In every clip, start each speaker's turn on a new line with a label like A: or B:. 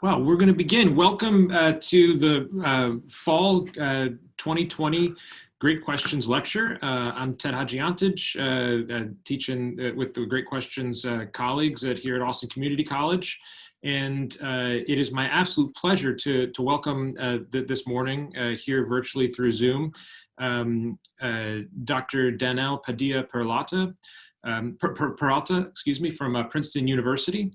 A: Well, we're going to begin. Welcome to the Fall 2020 Great Questions Lecture. I'm Ted Hadzi-Antich, teaching with the Great Questions colleagues here at Austin Community College. And it is my absolute pleasure to welcome this morning here virtually through Zoom, Dr. Padilla Peralta, from Princeton University.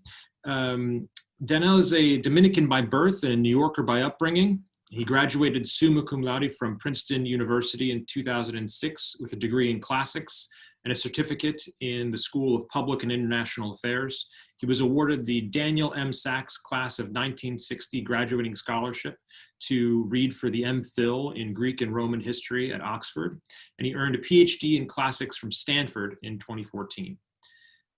A: Danell is a Dominican by birth and a New Yorker by upbringing. He graduated summa cum laude from Princeton University in 2006 with a degree in classics and a certificate in the School of Public and International Affairs. He was awarded the Daniel M. Sachs Class of 1960 Graduating Scholarship to read for the MPhil in Greek and Roman history at Oxford, and he earned a PhD in classics from Stanford in 2014.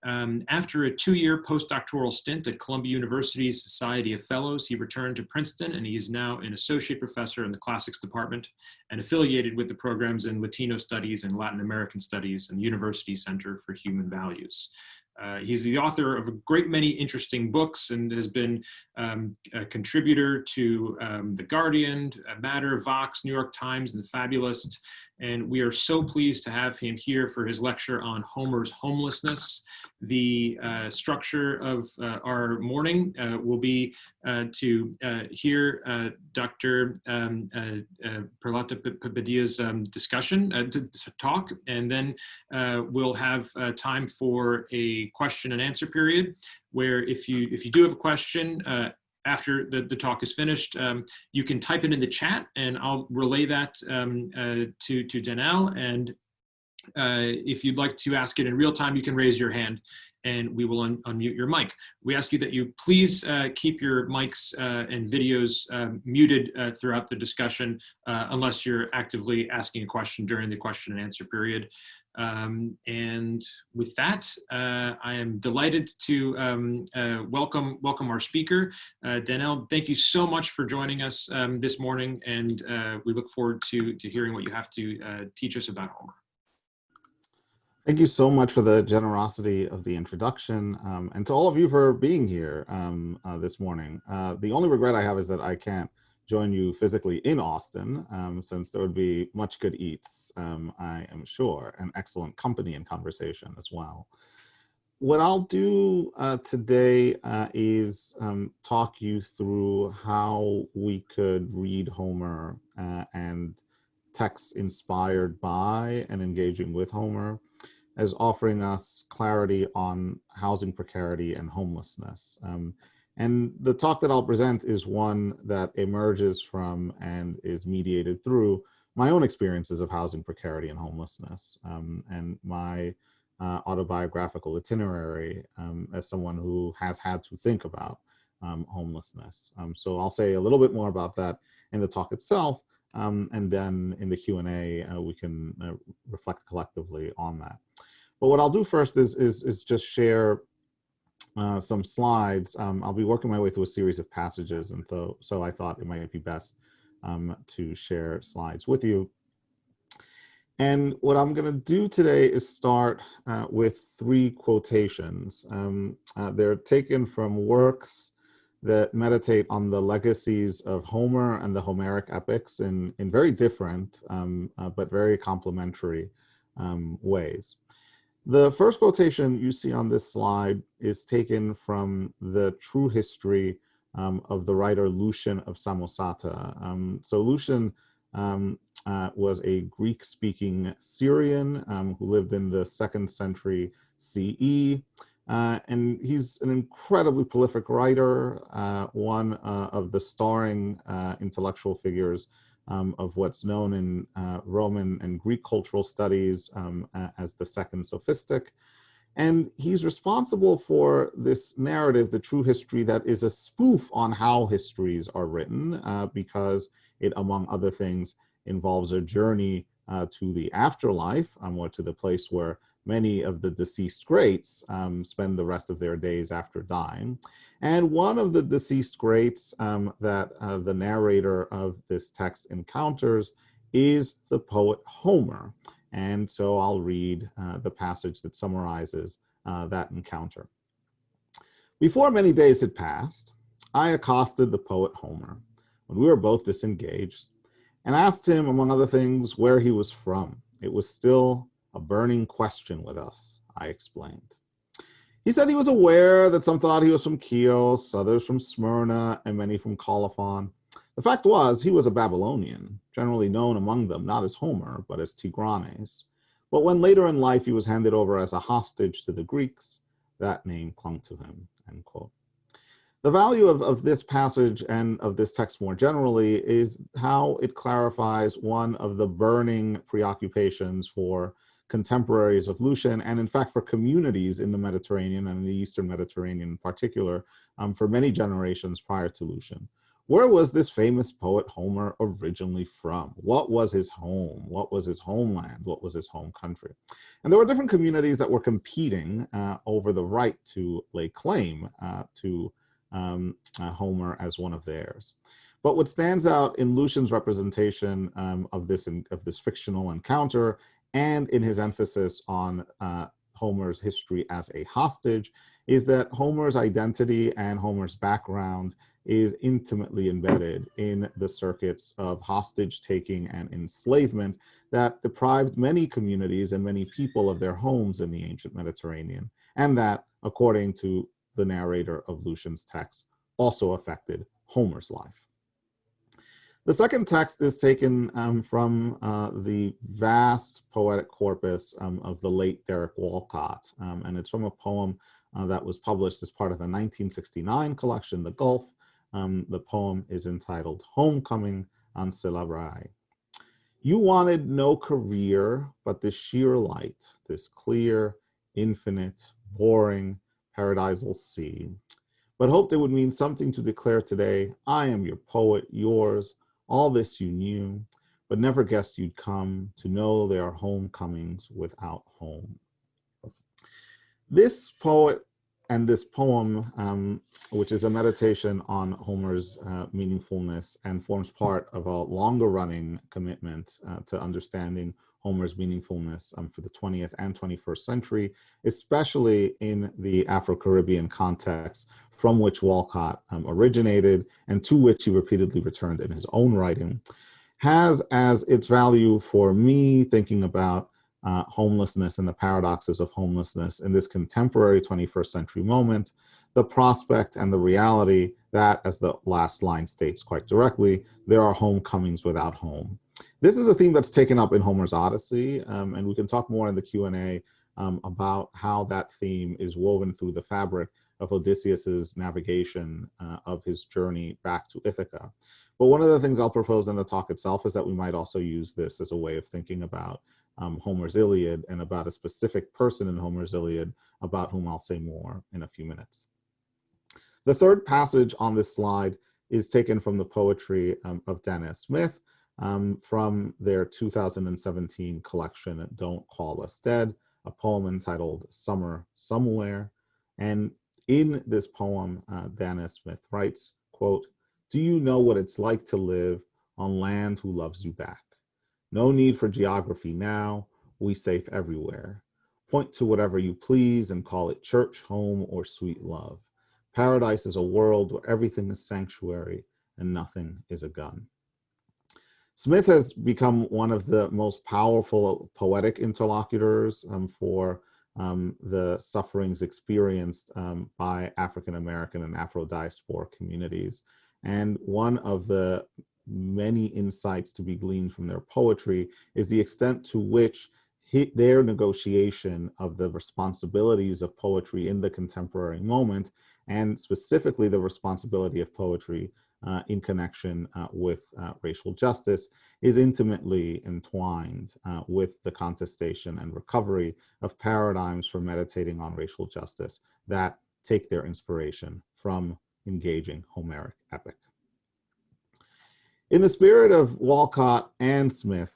A: After a 2-year postdoctoral stint at Columbia University's Society of Fellows, he returned to Princeton, and he is now an associate professor in the classics department and affiliated with the programs in Latino Studies and Latin American Studies and the University Center for Human Values. He's the author of a great many interesting books and has been a contributor to The Guardian, Matter, Vox, New York Times, and the Fabulist. And we are so pleased to have him here for his lecture on Homer's homelessness. The structure of our morning will be to hear Dr. Peralta Padilla's discussion, to talk, and then we'll have time for a question and answer period, where if you do have a question, after the talk is finished, you can type it in the chat and I'll relay that to Danell. And if you'd like to ask it in real time, you can raise your hand and we will unmute your mic. We ask you that you please keep your mics and videos muted throughout the discussion unless you're actively asking a question during the question and answer period. And with that, I am delighted to welcome our speaker, Danell. Thank you so much for joining us this morning, and we look forward to hearing what you have to teach us about Homer.
B: Thank you so much for the generosity of the introduction, and to all of you for being here this morning. The only regret I have is that I can't join you physically in Austin, since there would be much good eats, I am sure, and excellent company and conversation as well. What I'll do today is talk you through how we could read Homer and texts inspired by and engaging with Homer as offering us clarity on housing precarity and homelessness. And the talk that I'll present is one that emerges from and is mediated through my own experiences of housing precarity and homelessness, and my autobiographical itinerary as someone who has had to think about homelessness. So I'll say a little bit more about that in the talk itself, and then in the Q&A, we can reflect collectively on that. But what I'll do first is just share some slides. I'll be working my way through a series of passages, and so I thought it might be best to share slides with you. And what I'm going to do today is start with 3 quotations. They're taken from works that meditate on the legacies of Homer and the Homeric epics in very different but very complementary ways. The first quotation you see on this slide is taken from the True History of the writer Lucian of Samosata. So Lucian was a Greek-speaking Syrian who lived in the 2nd century CE. And he's an incredibly prolific writer, one of the starring intellectual figures of what's known in Roman and Greek cultural studies as the second sophistic. And he's responsible for this narrative, the True History, that is a spoof on how histories are written, because it, among other things, involves a journey to the afterlife, or to the place where many of the deceased greats spend the rest of their days after dying. And one of the deceased greats that the narrator of this text encounters is the poet Homer. And so I'll read the passage that summarizes that encounter. Before many days had passed, I accosted the poet Homer when we were both disengaged and asked him, among other things, where he was from. It was still a burning question with us, I explained. He said he was aware that some thought he was from Chios, others from Smyrna, and many from Colophon. The fact was, he was a Babylonian, generally known among them not as Homer, but as Tigranes. But when later in life he was handed over as a hostage to the Greeks, that name clung to him, end quote. The value of this passage and of this text more generally is how it clarifies one of the burning preoccupations for contemporaries of Lucian, and in fact for communities in the Mediterranean and the Eastern Mediterranean in particular, for many generations prior to Lucian. Where was this famous poet Homer originally from? What was his home? What was his homeland? What was his home country? And there were different communities that were competing over the right to lay claim to Homer as one of theirs. But what stands out in Lucian's representation of this fictional encounter and in his emphasis on Homer's history as a hostage is that Homer's identity and Homer's background is intimately embedded in the circuits of hostage taking and enslavement that deprived many communities and many people of their homes in the ancient Mediterranean, and that, according to the narrator of Lucian's text, also affected Homer's life. The second text is taken from the vast poetic corpus of the late Derek Walcott, and it's from a poem that was published as part of the 1969 collection, The Gulf. The poem is entitled Homecoming on Syllabrae. You wanted no career but this sheer light, this clear, infinite, boring, paradisal sea, but hoped it would mean something to declare today, I am your poet, yours, all this you knew, but never guessed you'd come to know there are homecomings without home. This poet and this poem, which is a meditation on Homer's meaningfulness and forms part of a longer running commitment to understanding Homer's meaningfulness for the 20th and 21st century, especially in the Afro-Caribbean context from which Walcott originated and to which he repeatedly returned in his own writing, has as its value for me thinking about homelessness and the paradoxes of homelessness in this contemporary 21st century moment, the prospect and the reality that, as the last line states quite directly, there are homecomings without home. This is a theme that's taken up in Homer's Odyssey, and we can talk more in the Q&A about how that theme is woven through the fabric of Odysseus's navigation of his journey back to Ithaca. But one of the things I'll propose in the talk itself is that we might also use this as a way of thinking about Homer's Iliad and about a specific person in Homer's Iliad about whom I'll say more in a few minutes. The third passage on this slide is taken from the poetry of Dennis Smith from their 2017 collection, Don't Call Us Dead, a poem entitled Summer Somewhere. And in this poem, Dennis Smith writes, quote, "Do you know what it's like to live on land who loves you back? No need for geography now, we safe everywhere. Point to whatever you please and call it church, home, or sweet love. Paradise is a world where everything is sanctuary and nothing is a gun." Smith has become one of the most powerful poetic interlocutors for the sufferings experienced by African American and Afro-diasporic communities. And one of the many insights to be gleaned from their poetry is the extent to which their negotiation of the responsibilities of poetry in the contemporary moment, and specifically the responsibility of poetry in connection with racial justice, is intimately entwined with the contestation and recovery of paradigms for meditating on racial justice that take their inspiration from engaging Homeric epic. In the spirit of Walcott and Smith,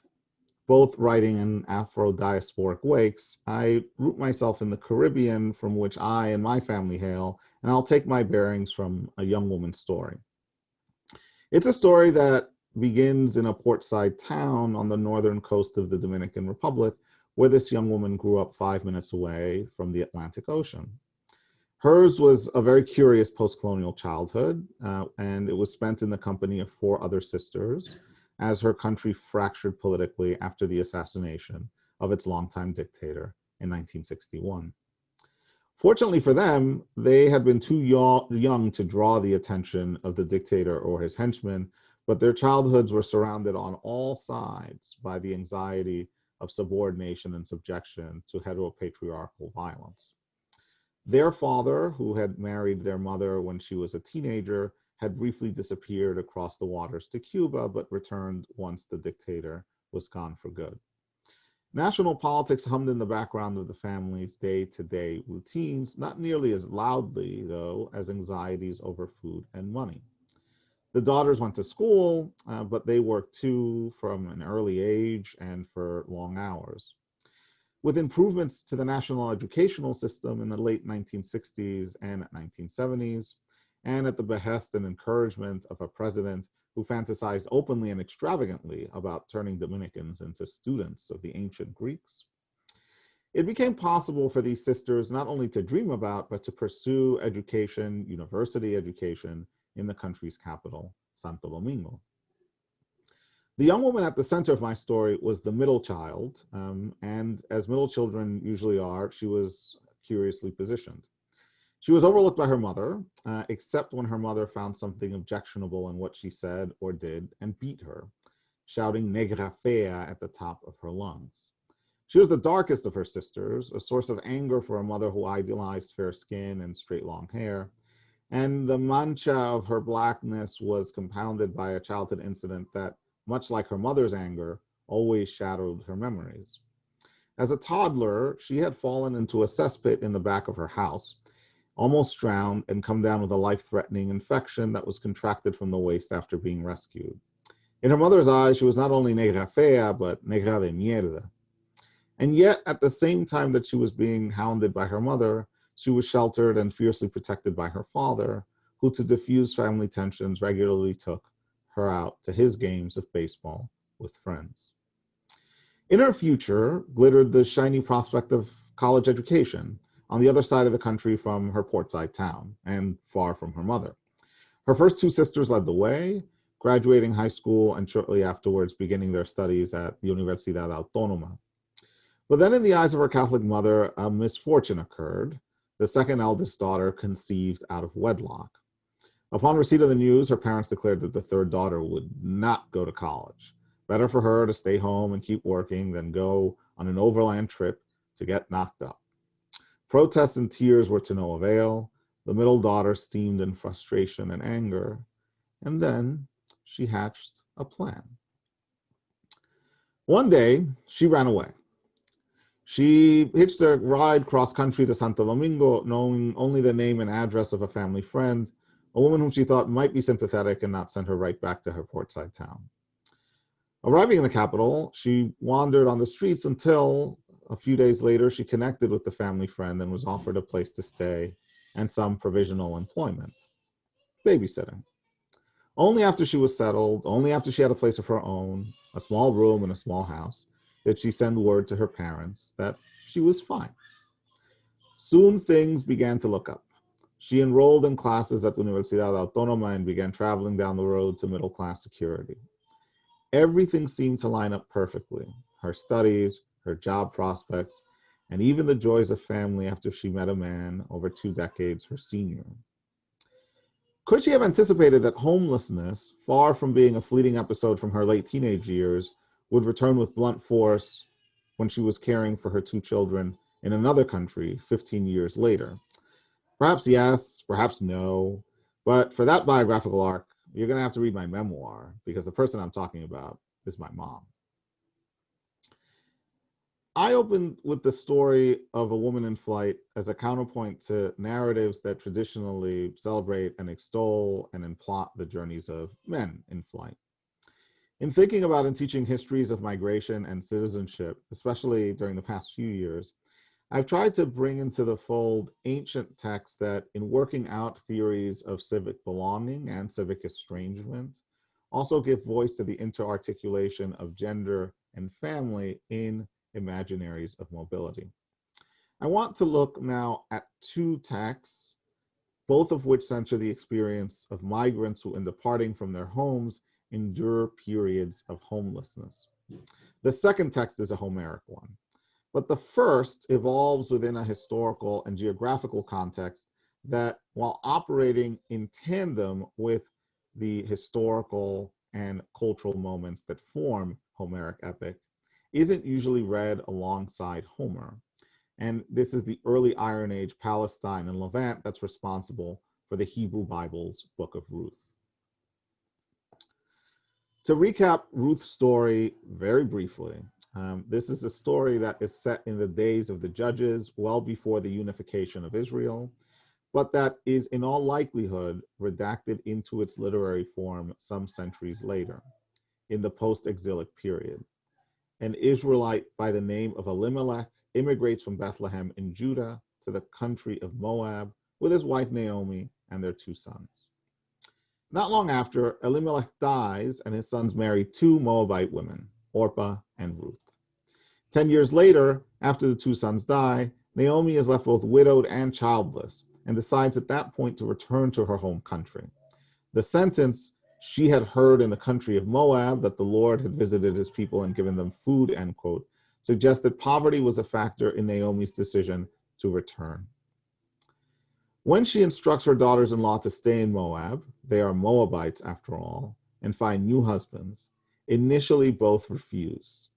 B: both writing in Afro-diasporic wakes, I root myself in the Caribbean from which I and my family hail, and I'll take my bearings from a young woman's story. It's a story that begins in a portside town on the northern coast of the Dominican Republic, where this young woman grew up 5 minutes away from the Atlantic Ocean. Hers was a very curious post-colonial childhood, and it was spent in the company of 4 other sisters as her country fractured politically after the assassination of its longtime dictator in 1961. Fortunately for them, they had been too young to draw the attention of the dictator or his henchmen, but their childhoods were surrounded on all sides by the anxiety of subordination and subjection to heteropatriarchal violence. Their father, who had married their mother when she was a teenager, had briefly disappeared across the waters to Cuba, but returned once the dictator was gone for good. National politics hummed in the background of the family's day-to-day routines, not nearly as loudly, though, as anxieties over food and money. The daughters went to school, but they worked too from an early age and for long hours. With improvements to the national educational system in the late 1960s and 1970s, and at the behest and encouragement of a president who fantasized openly and extravagantly about turning Dominicans into students of the ancient Greeks, it became possible for these sisters not only to dream about, but to pursue education, university education, in the country's capital, Santo Domingo. The young woman at the center of my story was the middle child, and as middle children usually are, she was curiously positioned. She was overlooked by her mother, except when her mother found something objectionable in what she said or did and beat her, shouting "negra fea" at the top of her lungs. She was the darkest of her sisters, a source of anger for a mother who idolized fair skin and straight long hair, and the mancha of her blackness was compounded by a childhood incident that, much like her mother's anger, always shadowed her memories. As a toddler, she had fallen into a cesspit in the back of her house, almost drowned, and come down with a life-threatening infection that was contracted from the waist after being rescued. In her mother's eyes, she was not only negra fea, but negra de mierda. And yet, at the same time that she was being hounded by her mother, she was sheltered and fiercely protected by her father, who, to diffuse family tensions, regularly took her out to his games of baseball with friends. In her future glittered the shiny prospect of college education on the other side of the country from her portside town and far from her mother. Her first 2 sisters led the way, graduating high school and shortly afterwards beginning their studies at the Universidad Autónoma. But then in the eyes of her Catholic mother, a misfortune occurred. The second eldest daughter conceived out of wedlock. Upon receipt of the news, her parents declared that the third daughter would not go to college. Better for her to stay home and keep working than go on an overland trip to get knocked up. Protests and tears were to no avail. The middle daughter steamed in frustration and anger, and then she hatched a plan. One day, she ran away. She hitched a ride cross-country to Santo Domingo, knowing only the name and address of a family friend, a woman whom she thought might be sympathetic and not send her right back to her portside town. Arriving in the capital, she wandered on the streets until, a few days later, she connected with the family friend and was offered a place to stay and some provisional employment, babysitting. Only after she was settled, only after she had a place of her own, a small room in a small house, did she send word to her parents that she was fine. Soon things began to look up. She enrolled in classes at the Universidad Autónoma and began traveling down the road to middle-class security. Everything seemed to line up perfectly. Her studies, her job prospects, and even the joys of family after she met a man over 2 decades her senior. Could she have anticipated that homelessness, far from being a fleeting episode from her late teenage years, would return with blunt force when she was caring for her 2 children in another country 15 years later? Perhaps yes, perhaps no, but for that biographical arc, you're going to have to read my memoir because the person I'm talking about is my mom. I opened with the story of a woman in flight as a counterpoint to narratives that traditionally celebrate and extol and plot the journeys of men in flight. In thinking about and teaching histories of migration and citizenship, especially during the past few years, I've tried to bring into the fold ancient texts that, in working out theories of civic belonging and civic estrangement, also give voice to the interarticulation of gender and family in imaginaries of mobility. I want to look now at 2 texts both of which center the experience of migrants who, in departing from their homes, endure periods of homelessness. The second text is a Homeric one, but the first evolves within a historical and geographical context that, while operating in tandem with the historical and cultural moments that form Homeric epic, isn't usually read alongside Homer. And this is the early Iron Age Palestine and Levant that's responsible for the Hebrew Bible's Book of Ruth. To recap Ruth's story very briefly, this is a story that is set in the days of the Judges, well before the unification of Israel, but that is in all likelihood redacted into its literary form some centuries later, in the post-exilic period. An Israelite by the name of Elimelech immigrates from Bethlehem in Judah to the country of Moab with his wife Naomi and their 2 sons. Not long after, Elimelech dies and his sons marry 2 Moabite women, Orpah and Ruth. 10 years later, after the 2 sons die, Naomi is left both widowed and childless and decides at that point to return to her home country. The sentence she had heard in the country of Moab that the Lord had visited his people and given them food, end quote, suggests that poverty was a factor in Naomi's decision to return. When she instructs her daughters-in-law to stay in Moab, they are Moabites after all, and find new husbands, initially both refuse.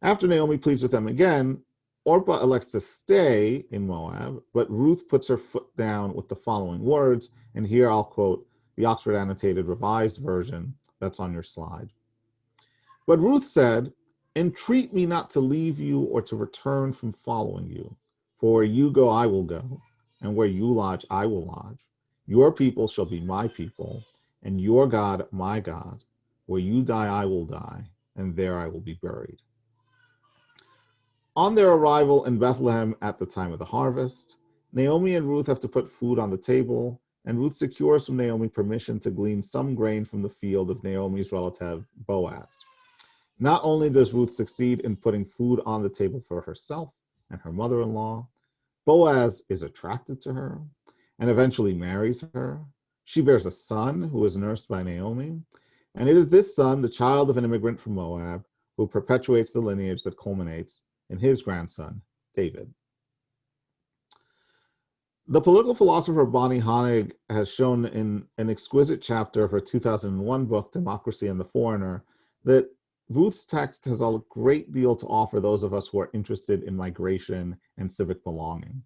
B: After Naomi pleads with them again, Orpah elects to stay in Moab, but Ruth puts her foot down with the following words, and here I'll quote the Oxford Annotated Revised Version that's on your slide. But Ruth said, "Entreat me not to leave you or to return from following you. For where you go, I will go, and where you lodge, I will lodge. Your people shall be my people, and your God, my God. Where you die, I will die, and there I will be buried." On their arrival in Bethlehem at the time of the harvest, Naomi and Ruth have to put food on the table, and Ruth secures from Naomi permission to glean some grain from the field of Naomi's relative, Boaz. Not only does Ruth succeed in putting food on the table for herself and her mother-in-law, Boaz is attracted to her and eventually marries her. She bears a son who is nursed by Naomi, and it is this son, the child of an immigrant from Moab, who perpetuates the lineage that culminates in his grandson, David. The political philosopher Bonnie Honig has shown in an exquisite chapter of her 2001 book, Democracy and the Foreigner, that Ruth's text has a great deal to offer those of us who are interested in migration and civic belonging,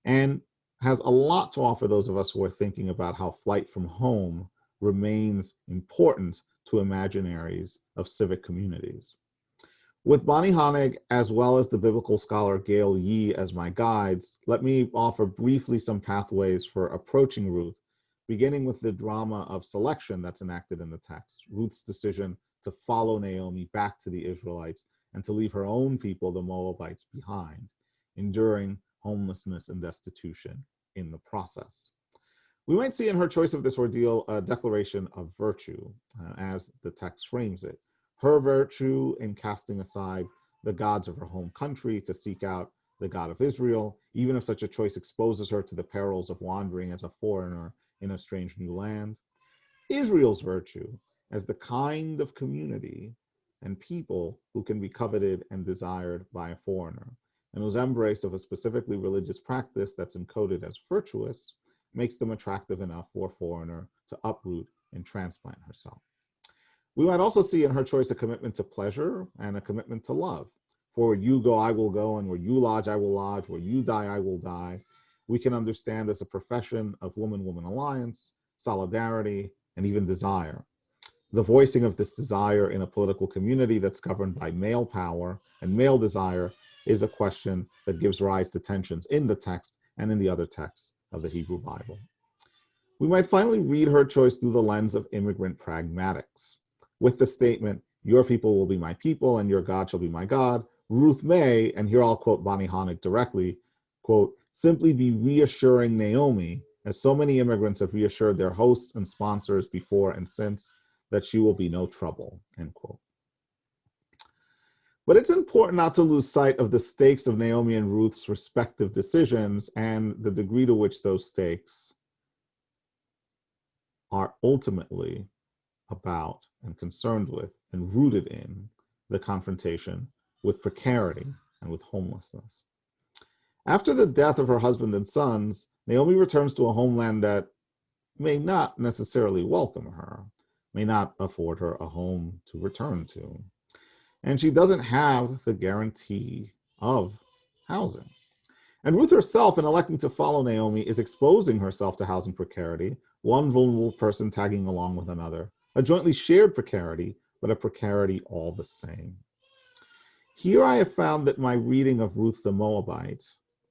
B: and has a lot to offer those of us who are thinking about how flight from home remains important to imaginaries of civic communities. With Bonnie Honig, as well as the biblical scholar Gail Yee as my guides, let me offer briefly some pathways for approaching Ruth, beginning with the drama of selection that's enacted in the text, Ruth's decision to follow Naomi back to the Israelites and to leave her own people, the Moabites, behind, enduring homelessness and destitution in the process. We might see in her choice of this ordeal a declaration of virtue, as the text frames it. Her virtue in casting aside the gods of her home country to seek out the God of Israel, even if such a choice exposes her to the perils of wandering as a foreigner in a strange new land. Israel's virtue as the kind of community and people who can be coveted and desired by a foreigner, and whose embrace of a specifically religious practice that's encoded as virtuous makes them attractive enough for a foreigner to uproot and transplant herself. We might also see in her choice a commitment to pleasure and a commitment to love. For where you go, I will go, and where you lodge, I will lodge, where you die, I will die. We can understand as a profession of woman-woman alliance, solidarity, and even desire. The voicing of this desire in a political community that's governed by male power and male desire is a question that gives rise to tensions in the text and in the other texts of the Hebrew Bible. We might finally read her choice through the lens of immigrant pragmatics. With the statement, your people will be my people and your God shall be my God, Ruth may, and here I'll quote Bonnie Honig directly, quote, simply be reassuring Naomi, as so many immigrants have reassured their hosts and sponsors before and since, that she will be no trouble, end quote. But it's important not to lose sight of the stakes of Naomi and Ruth's respective decisions and the degree to which those stakes are ultimately about and concerned with and rooted in the confrontation with precarity and with homelessness. After the death of her husband and sons, Naomi returns to a homeland that may not necessarily welcome her, may not afford her a home to return to. And she doesn't have the guarantee of housing. And Ruth herself, in electing to follow Naomi, is exposing herself to housing precarity, one vulnerable person tagging along with another, a jointly shared precarity, but a precarity all the same. Here I have found that my reading of Ruth the Moabite,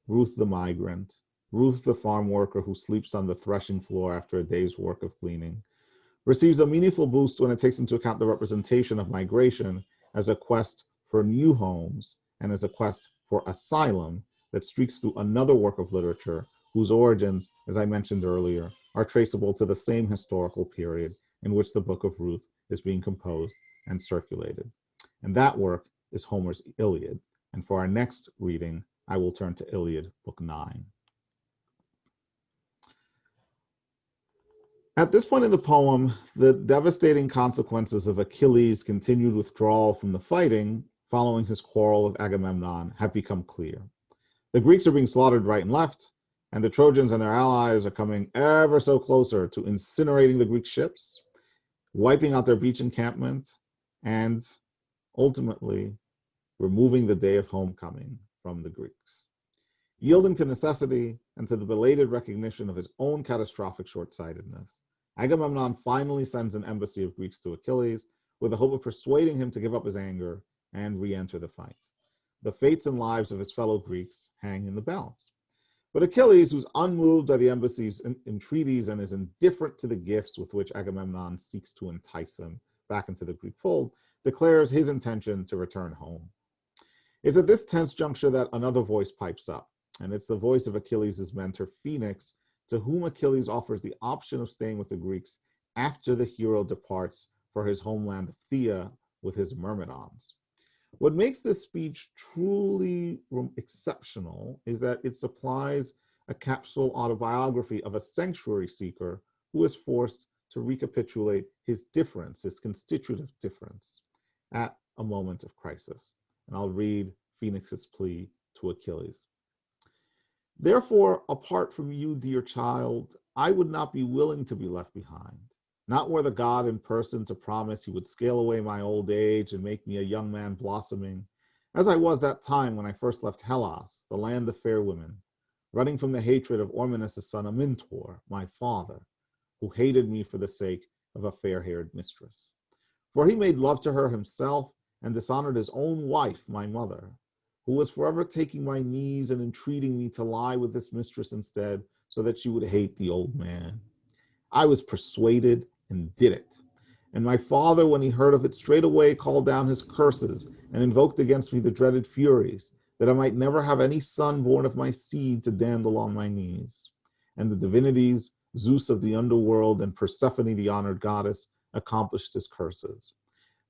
B: Ruth the migrant, Ruth the farm worker who sleeps on the threshing floor after a day's work of gleaning, receives a meaningful boost when it takes into account the representation of migration as a quest for new homes and as a quest for asylum that streaks through another work of literature whose origins, as I mentioned earlier, are traceable to the same historical period in which the book of Ruth is being composed and circulated. And that work is Homer's Iliad. And for our next reading, I will turn to Iliad, book 9. At this point in the poem, the devastating consequences of Achilles' continued withdrawal from the fighting following his quarrel with Agamemnon have become clear. The Greeks are being slaughtered right and left, and the Trojans and their allies are coming ever so closer to incinerating the Greek ships, wiping out their beach encampment, and ultimately removing the day of homecoming from the Greeks. Yielding to necessity and to the belated recognition of his own catastrophic short-sightedness, Agamemnon finally sends an embassy of Greeks to Achilles with the hope of persuading him to give up his anger and re-enter the fight. The fates and lives of his fellow Greeks hang in the balance. But Achilles, who's unmoved by the embassy's entreaties and is indifferent to the gifts with which Agamemnon seeks to entice him back into the Greek fold, declares his intention to return home. It's at this tense juncture that another voice pipes up, and it's the voice of Achilles' mentor, Phoenix, to whom Achilles offers the option of staying with the Greeks after the hero departs for his homeland of Thea with his Myrmidons. What makes this speech truly exceptional is that it supplies a capsule autobiography of a sanctuary seeker who is forced to recapitulate his difference, his constitutive difference, at a moment of crisis. And I'll read Phoenix's plea to Achilles. Therefore, apart from you, dear child, I would not be willing to be left behind, not were the God in person to promise he would scale away my old age and make me a young man blossoming, as I was that time when I first left Hellas, the land of fair women, running from the hatred of Ormenus' son Amintor, my father, who hated me for the sake of a fair-haired mistress. For he made love to her himself and dishonored his own wife, my mother, who was forever taking my knees and entreating me to lie with this mistress instead, so that she would hate the old man. I was persuaded and did it. And my father, when he heard of it, straightway called down his curses and invoked against me the dreaded Furies, that I might never have any son born of my seed to dandle on my knees. And the divinities, Zeus of the underworld and Persephone, the honored goddess, accomplished his curses.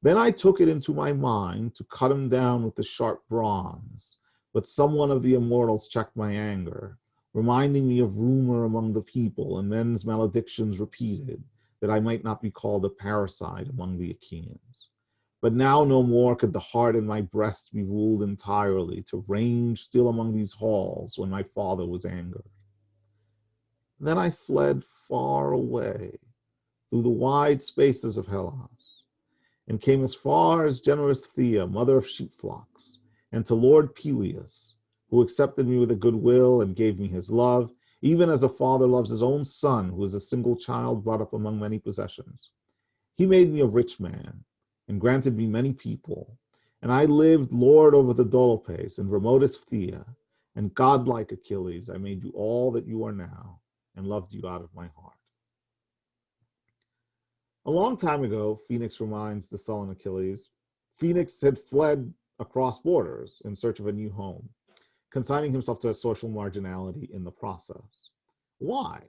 B: Then I took it into my mind to cut him down with the sharp bronze, but someone of the immortals checked my anger, reminding me of rumor among the people and men's maledictions repeated, that I might not be called a parasite among the Achaeans. But now no more could the heart in my breast be ruled entirely, to range still among these halls when my father was angered. Then I fled far away through the wide spaces of Hellas, and came as far as generous Thea, mother of sheep flocks, and to Lord Peleus, who accepted me with a good will and gave me his love, even as a father loves his own son, who is a single child brought up among many possessions. He made me a rich man and granted me many people, and I lived lord over the Dolopes and remotest Thea, and godlike Achilles, I made you all that you are now, and loved you out of my heart. A long time ago, Phoenix reminds the sullen Achilles, Phoenix had fled across borders in search of a new home, consigning himself to a social marginality in the process. Why?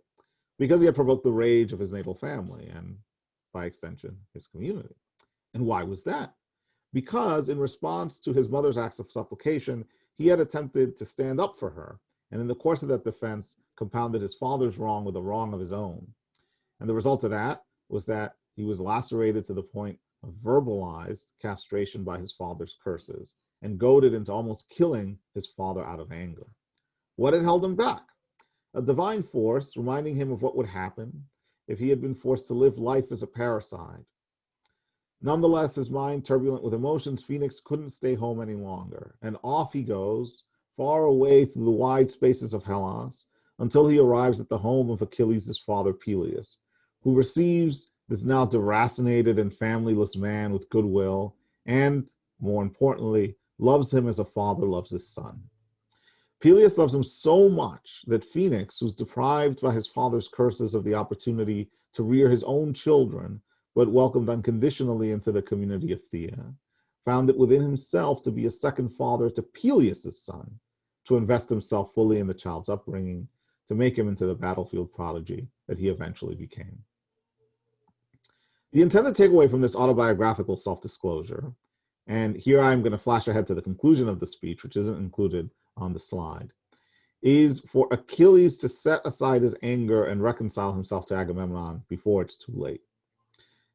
B: Because he had provoked the rage of his natal family and, by extension, his community. And why was that? Because in response to his mother's acts of supplication, he had attempted to stand up for her, and in the course of that defense, compounded his father's wrong with a wrong of his own. And the result of that was that he was lacerated to the point of verbalized castration by his father's curses and goaded into almost killing his father out of anger. What had held him back? A divine force reminding him of what would happen if he had been forced to live life as a parasite. Nonetheless, his mind turbulent with emotions, Phoenix couldn't stay home any longer, and off he goes, far away through the wide spaces of Hellas, until he arrives at the home of Achilles' father Peleus, who receives this now deracinated and familyless man with goodwill, and, more importantly, loves him as a father loves his son. Peleus loves him so much that Phoenix, who's deprived by his father's curses of the opportunity to rear his own children, but welcomed unconditionally into the community of Thea, found it within himself to be a second father to Peleus' son, to invest himself fully in the child's upbringing, to make him into the battlefield prodigy that he eventually became. The intended takeaway from this autobiographical self-disclosure, and here I'm going to flash ahead to the conclusion of the speech, which isn't included on the slide, is for Achilles to set aside his anger and reconcile himself to Agamemnon before it's too late.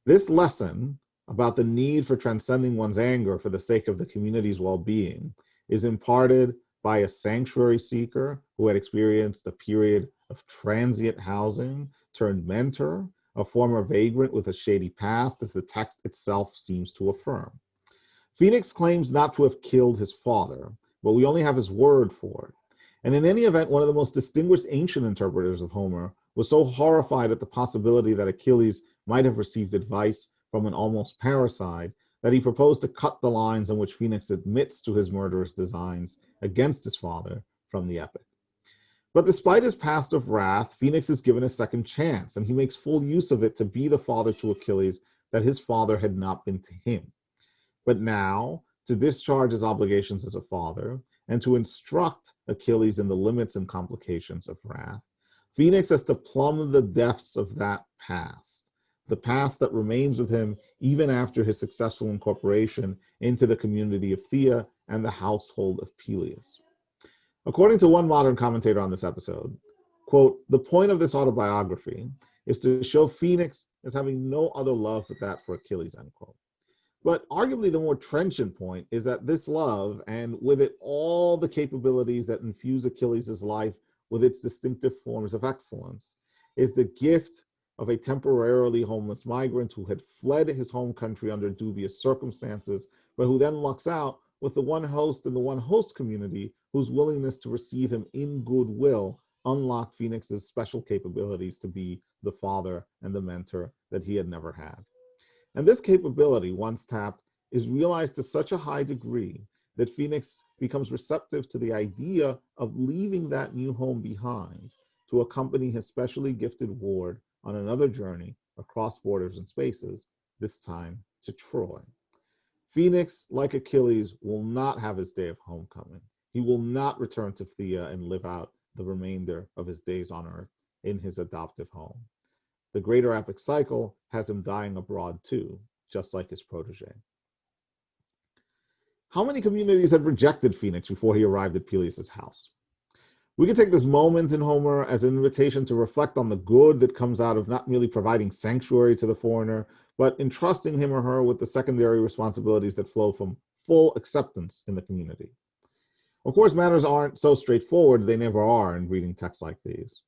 B: This lesson about the need for transcending one's anger for the sake of the community's well-being is imparted by a sanctuary seeker who had experienced a period of transient housing turned mentor, a former vagrant with a shady past, as the text itself seems to affirm. Phoenix claims not to have killed his father, but we only have his word for it. And in any event, one of the most distinguished ancient interpreters of Homer was so horrified at the possibility that Achilles might have received advice from an almost parricide that he proposed to cut the lines in which Phoenix admits to his murderous designs against his father from the epic. But despite his past of wrath, Phoenix is given a second chance, and he makes full use of it to be the father to Achilles that his father had not been to him. But now, to discharge his obligations as a father, and to instruct Achilles in the limits and complications of wrath, Phoenix has to plumb the depths of that past, the past that remains with him even after his successful incorporation into the community of Thea and the household of Peleus. According to one modern commentator on this episode, quote, "The point of this autobiography is to show Phoenix as having no other love but that for Achilles," end quote. But arguably the more trenchant point is that this love, and with it all the capabilities that infuse Achilles' life with its distinctive forms of excellence, is the gift of a temporarily homeless migrant who had fled his home country under dubious circumstances, but who then lucks out with the one host and the one host community whose willingness to receive him in goodwill unlocked Phoenix's special capabilities to be the father and the mentor that he had never had. And this capability, once tapped, is realized to such a high degree that Phoenix becomes receptive to the idea of leaving that new home behind to accompany his specially gifted ward on another journey across borders and spaces, this time to Troy. Phoenix, like Achilles, will not have his day of homecoming. He will not return to Thea and live out the remainder of his days on Earth in his adoptive home. The greater epic cycle has him dying abroad too, just like his protege. How many communities had rejected Phoenix before he arrived at Peleus' house? We can take this moment in Homer as an invitation to reflect on the good that comes out of not merely providing sanctuary to the foreigner, but entrusting him or her with the secondary responsibilities that flow from full acceptance in the community. Of course, matters aren't so straightforward, they never are in reading texts like these.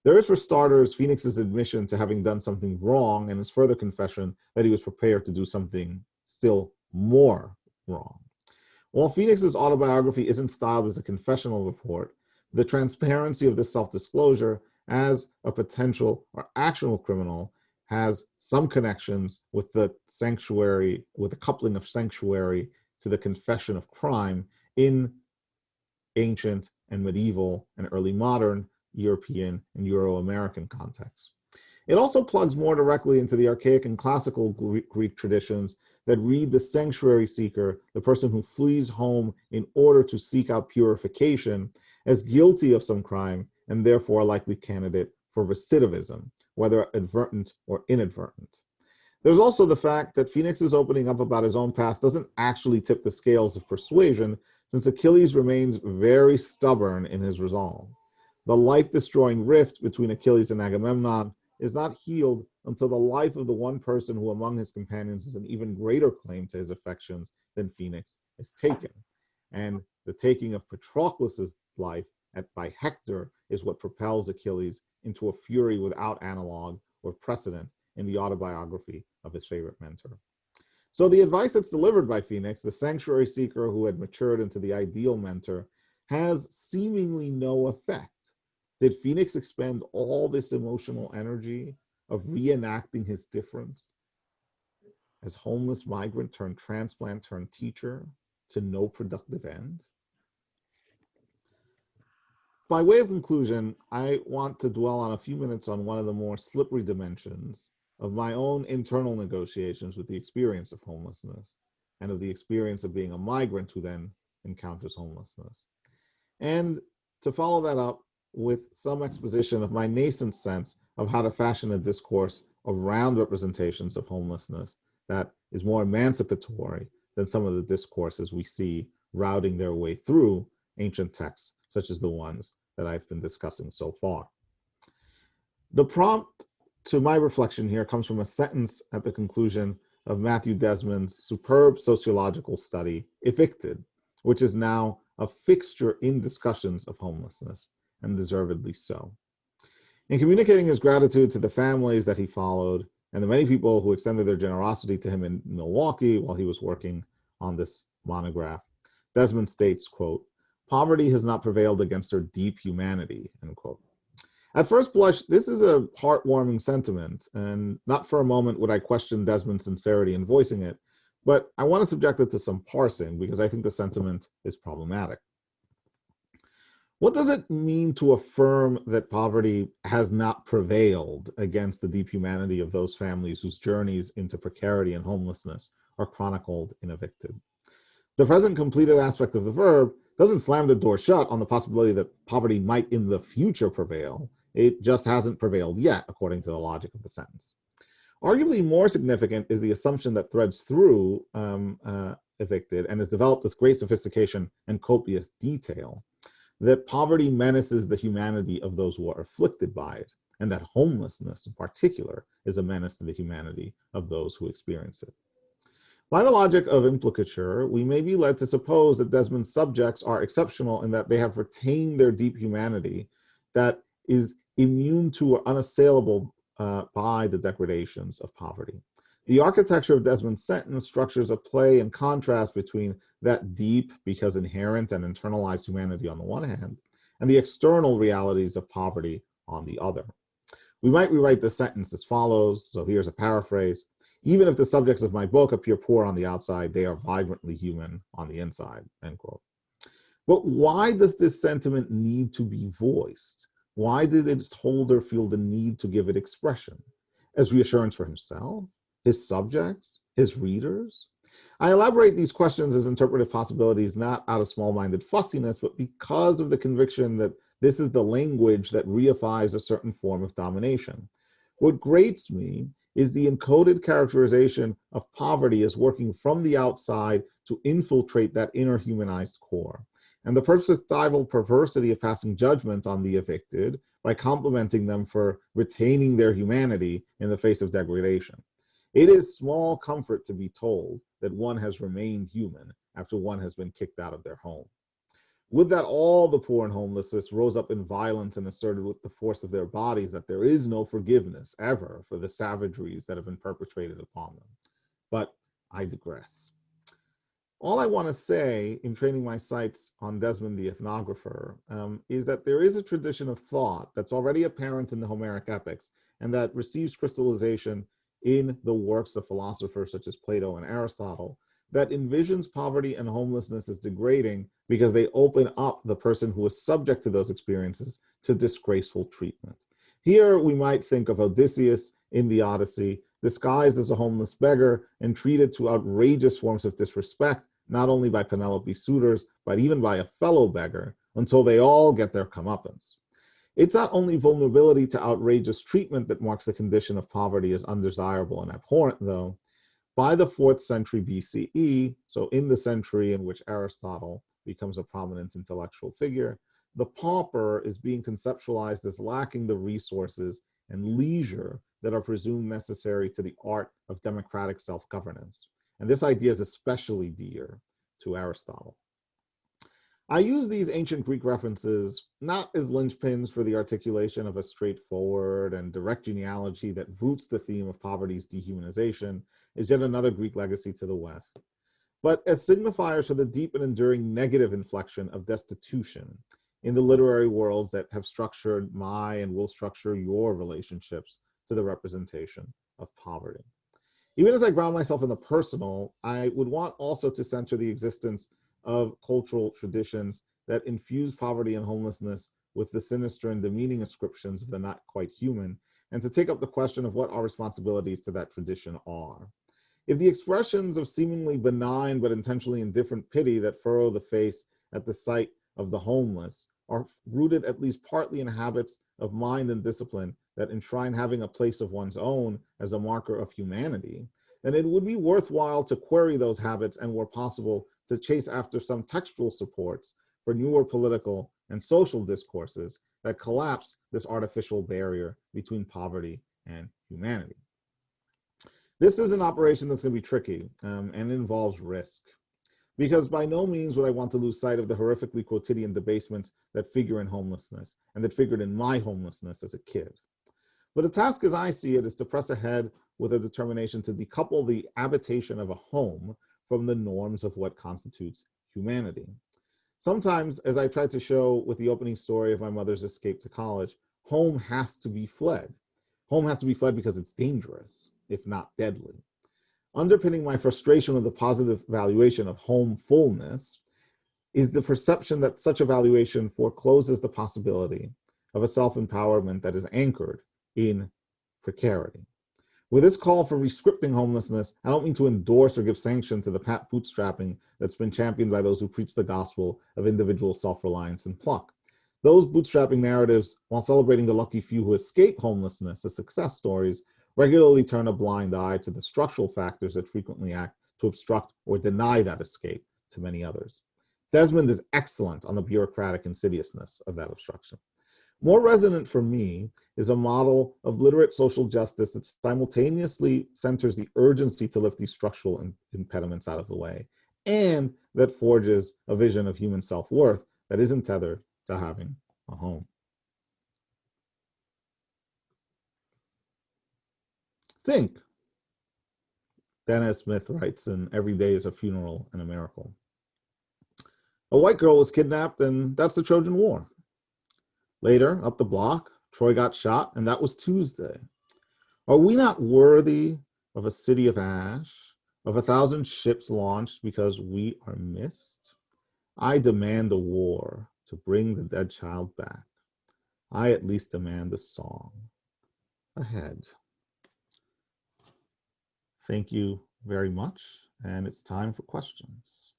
B: There is, for starters, Phoenix's admission to having done something wrong and his further confession that he was prepared to do something still more wrong. While Phoenix's autobiography isn't styled as a confessional report, the transparency of this self-disclosure as a potential or actual criminal has some connections with the sanctuary, with the coupling of sanctuary to the confession of crime in ancient and medieval and early modern European and Euro-American contexts. It also plugs more directly into the archaic and classical Greek traditions that read the sanctuary seeker, the person who flees home in order to seek out purification, as guilty of some crime and therefore a likely candidate for recidivism, whether advertent or inadvertent. There's also the fact that Phoenix's opening up about his own past doesn't actually tip the scales of persuasion, since Achilles remains very stubborn in his resolve. The life-destroying rift between Achilles and Agamemnon is not healed until the life of the one person who among his companions is an even greater claim to his affections than Phoenix is taken. And the taking of Patroclus's life by Hector is what propels Achilles into a fury without analog or precedent in the autobiography of his favorite mentor. So the advice that's delivered by Phoenix, the sanctuary seeker who had matured into the ideal mentor, has seemingly no effect. Did Phoenix expend all this emotional energy of reenacting his difference as homeless migrant turned transplant turned teacher to no productive end? By way of conclusion, I want to dwell on a few minutes on one of the more slippery dimensions of my own internal negotiations with the experience of homelessness and of the experience of being a migrant who then encounters homelessness. And to follow that up with some exposition of my nascent sense of how to fashion a discourse around representations of homelessness that is more emancipatory than some of the discourses we see routing their way through ancient texts, such as the ones that I've been discussing so far. The prompt to my reflection here comes from a sentence at the conclusion of Matthew Desmond's superb sociological study, Evicted, which is now a fixture in discussions of homelessness, and deservedly so. In communicating his gratitude to the families that he followed and the many people who extended their generosity to him in Milwaukee while he was working on this monograph, Desmond states, quote, "Poverty has not prevailed against her deep humanity," end quote. At first blush, this is a heartwarming sentiment, and not for a moment would I question Desmond's sincerity in voicing it, but I want to subject it to some parsing because I think the sentiment is problematic. What does it mean to affirm that poverty has not prevailed against the deep humanity of those families whose journeys into precarity and homelessness are chronicled in Evicted? The present completed aspect of the verb doesn't slam the door shut on the possibility that poverty might in the future prevail. It just hasn't prevailed yet, according to the logic of the sentence. Arguably more significant is the assumption that threads through Evicted and is developed with great sophistication and copious detail, that poverty menaces the humanity of those who are afflicted by it, and that homelessness in particular is a menace to the humanity of those who experience it. By the logic of implicature, we may be led to suppose that Desmond's subjects are exceptional in that they have retained their deep humanity that is immune to or unassailable by the degradations of poverty. The architecture of Desmond's sentence structures a play and contrast between that deep, because inherent and internalized humanity on the one hand, and the external realities of poverty on the other. We might rewrite the sentence as follows, so here's a paraphrase. "Even if the subjects of my book appear poor on the outside, they are vibrantly human on the inside," end quote. But why does this sentiment need to be voiced? Why did its holder feel the need to give it expression? As reassurance for himself, his subjects, his readers? I elaborate these questions as interpretive possibilities not out of small-minded fussiness, but because of the conviction that this is the language that reifies a certain form of domination. What grates me is the encoded characterization of poverty as working from the outside to infiltrate that inner humanized core, and the perspectival perversity of passing judgment on the evicted by complimenting them for retaining their humanity in the face of degradation. It is small comfort to be told that one has remained human after one has been kicked out of their home. Would that all the poor and homeless rose up in violence and asserted with the force of their bodies that there is no forgiveness ever for the savageries that have been perpetrated upon them. But I digress. All I want to say in training my sights on Desmond the ethnographer is that there is a tradition of thought that's already apparent in the Homeric epics and that receives crystallization in the works of philosophers such as Plato and Aristotle that envisions poverty and homelessness as degrading because they open up the person who is subject to those experiences to disgraceful treatment. Here we might think of Odysseus in the Odyssey, disguised as a homeless beggar and treated to outrageous forms of disrespect, not only by Penelope's suitors, but even by a fellow beggar, until they all get their comeuppance. It's not only vulnerability to outrageous treatment that marks the condition of poverty as undesirable and abhorrent, though. By the 4th century BCE, so in the century in which Aristotle becomes a prominent intellectual figure, the pauper is being conceptualized as lacking the resources and leisure that are presumed necessary to the art of democratic self-governance. And this idea is especially dear to Aristotle. I use these ancient Greek references not as linchpins for the articulation of a straightforward and direct genealogy that roots the theme of poverty's dehumanization as yet another Greek legacy to the West, but as signifiers for the deep and enduring negative inflection of destitution in the literary worlds that have structured my and will structure your relationships to the representation of poverty. Even as I ground myself in the personal, I would want also to center the existence of cultural traditions that infuse poverty and homelessness with the sinister and demeaning ascriptions of the not quite human, and to take up the question of what our responsibilities to that tradition are. If the expressions of seemingly benign but intentionally indifferent pity that furrow the face at the sight of the homeless are rooted at least partly in habits of mind and discipline that enshrine having a place of one's own as a marker of humanity, then it would be worthwhile to query those habits and, where possible, to chase after some textual supports for newer political and social discourses that collapse this artificial barrier between poverty and humanity. This is an operation that's going to be tricky and involves risk, because by no means would I want to lose sight of the horrifically quotidian debasements that figure in homelessness and that figured in my homelessness as a kid. But the task as I see it is to press ahead with a determination to decouple the habitation of a home from the norms of what constitutes humanity. Sometimes, as I tried to show with the opening story of my mother's escape to college, home has to be fled. Home has to be fled because it's dangerous, if not deadly. Underpinning my frustration with the positive valuation of homefulness is the perception that such a valuation forecloses the possibility of a self-empowerment that is anchored in precarity. With this call for rescripting homelessness, I don't mean to endorse or give sanction to the pat bootstrapping that's been championed by those who preach the gospel of individual self-reliance and pluck. Those bootstrapping narratives, while celebrating the lucky few who escape homelessness as success stories, regularly turn a blind eye to the structural factors that frequently act to obstruct or deny that escape to many others. Desmond is excellent on the bureaucratic insidiousness of that obstruction. More resonant for me is a model of literate social justice that simultaneously centers the urgency to lift these structural impediments out of the way, and that forges a vision of human self-worth that isn't tethered to having a home. Think, Dennis Smith writes in Every Day is a Funeral and a Miracle. A white girl was kidnapped, and that's the Trojan War. Later, up the block, Troy got shot, and that was Tuesday. Are we not worthy of a city of ash, of 1,000 ships launched because we are missed? I demand a war to bring the dead child back. I at least demand a song ahead. Thank you very much, and it's time for questions.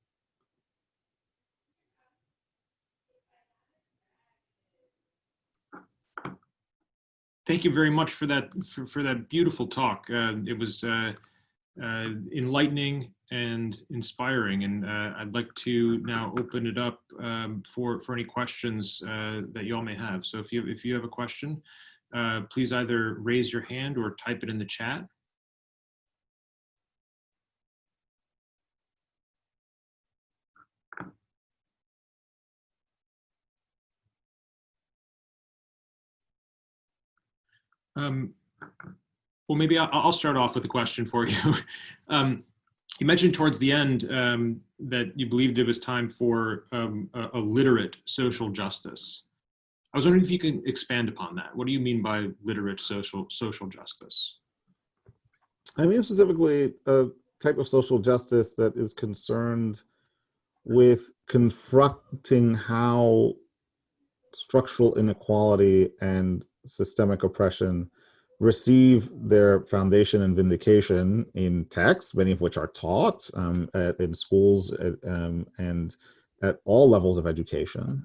A: Thank you very much for that beautiful talk. It was enlightening and inspiring, and I'd like to now open it up for any questions that you all may have. So if you have a question, please either raise your hand or type it in the chat. Well, maybe I'll start off with a question for you. You mentioned towards the end that you believed it was time for a literate social justice. I was wondering if you can expand upon that. What do you mean by literate social justice?
B: I mean specifically a type of social justice that is concerned with confronting how structural inequality and systemic oppression receive their foundation and vindication in texts, many of which are taught in schools and at all levels of education.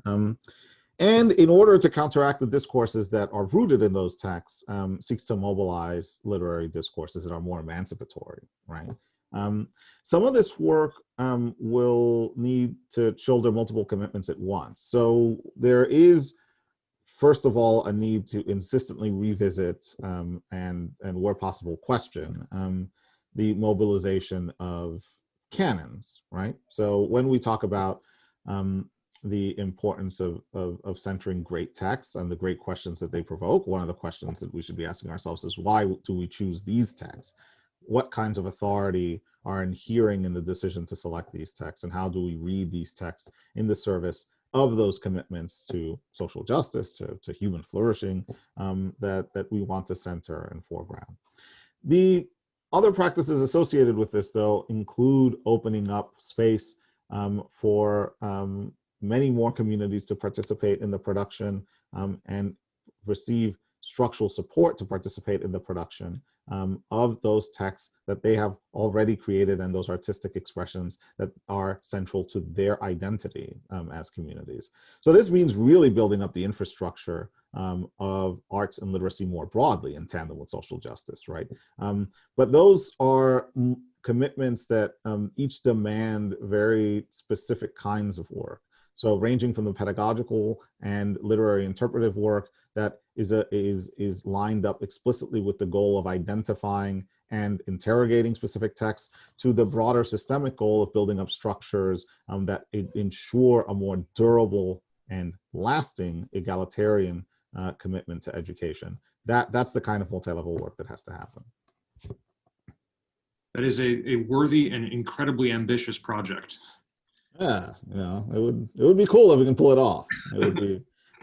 B: And in order to counteract the discourses that are rooted in those texts, seeks to mobilize literary discourses that are more emancipatory, right? Some of this work will need to shoulder multiple commitments at once. So there is first of all, a need to insistently revisit and where possible, question the mobilization of canons, right? So when we talk about the importance of centering great texts and the great questions that they provoke, one of the questions that we should be asking ourselves is, why do we choose these texts? What kinds of authority are inhering in the decision to select these texts, and how do we read these texts in the service of those commitments to social justice, to human flourishing that we want to center and foreground. The other practices associated with this, though, include opening up space for many more communities to participate in the production and receive structural support to participate in the production of those texts that they have already created, and those artistic expressions that are central to their identity as communities. So this means really building up the infrastructure of arts and literacy more broadly in tandem with social justice, right? But those are commitments that each demand very specific kinds of work. So ranging from the pedagogical and literary interpretive work that is lined up explicitly with the goal of identifying and interrogating specific texts, to the broader systemic goal of building up structures that ensure a more durable and lasting egalitarian commitment to education. That's the kind of multi-level work that has to happen.
A: That is a worthy and incredibly ambitious project.
B: Yeah, it would be cool if we can pull it off. It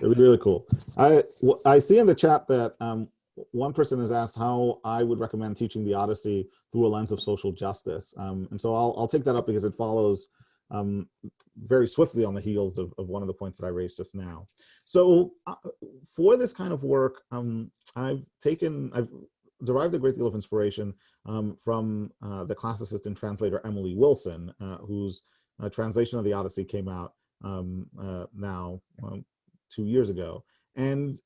B: would be really cool. I see in the chat that one person has asked how I would recommend teaching the Odyssey through a lens of social justice, and so I'll take that up because it follows very swiftly on the heels of one of the points that I raised just now. So for this kind of work, I've derived a great deal of inspiration from the classicist and translator Emily Wilson, whose translation of the Odyssey came out now 2 years ago. And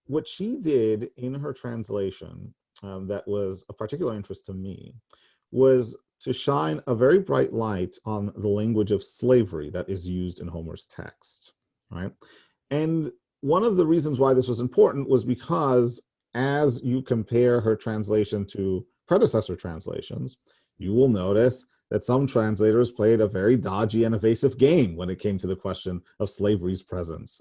B: what she did in her translation that was of particular interest to me was to shine a very bright light on the language of slavery that is used in Homer's text, right? And one of the reasons why this was important was because as you compare her translation to predecessor translations, you will notice that some translators played a very dodgy and evasive game when it came to the question of slavery's presence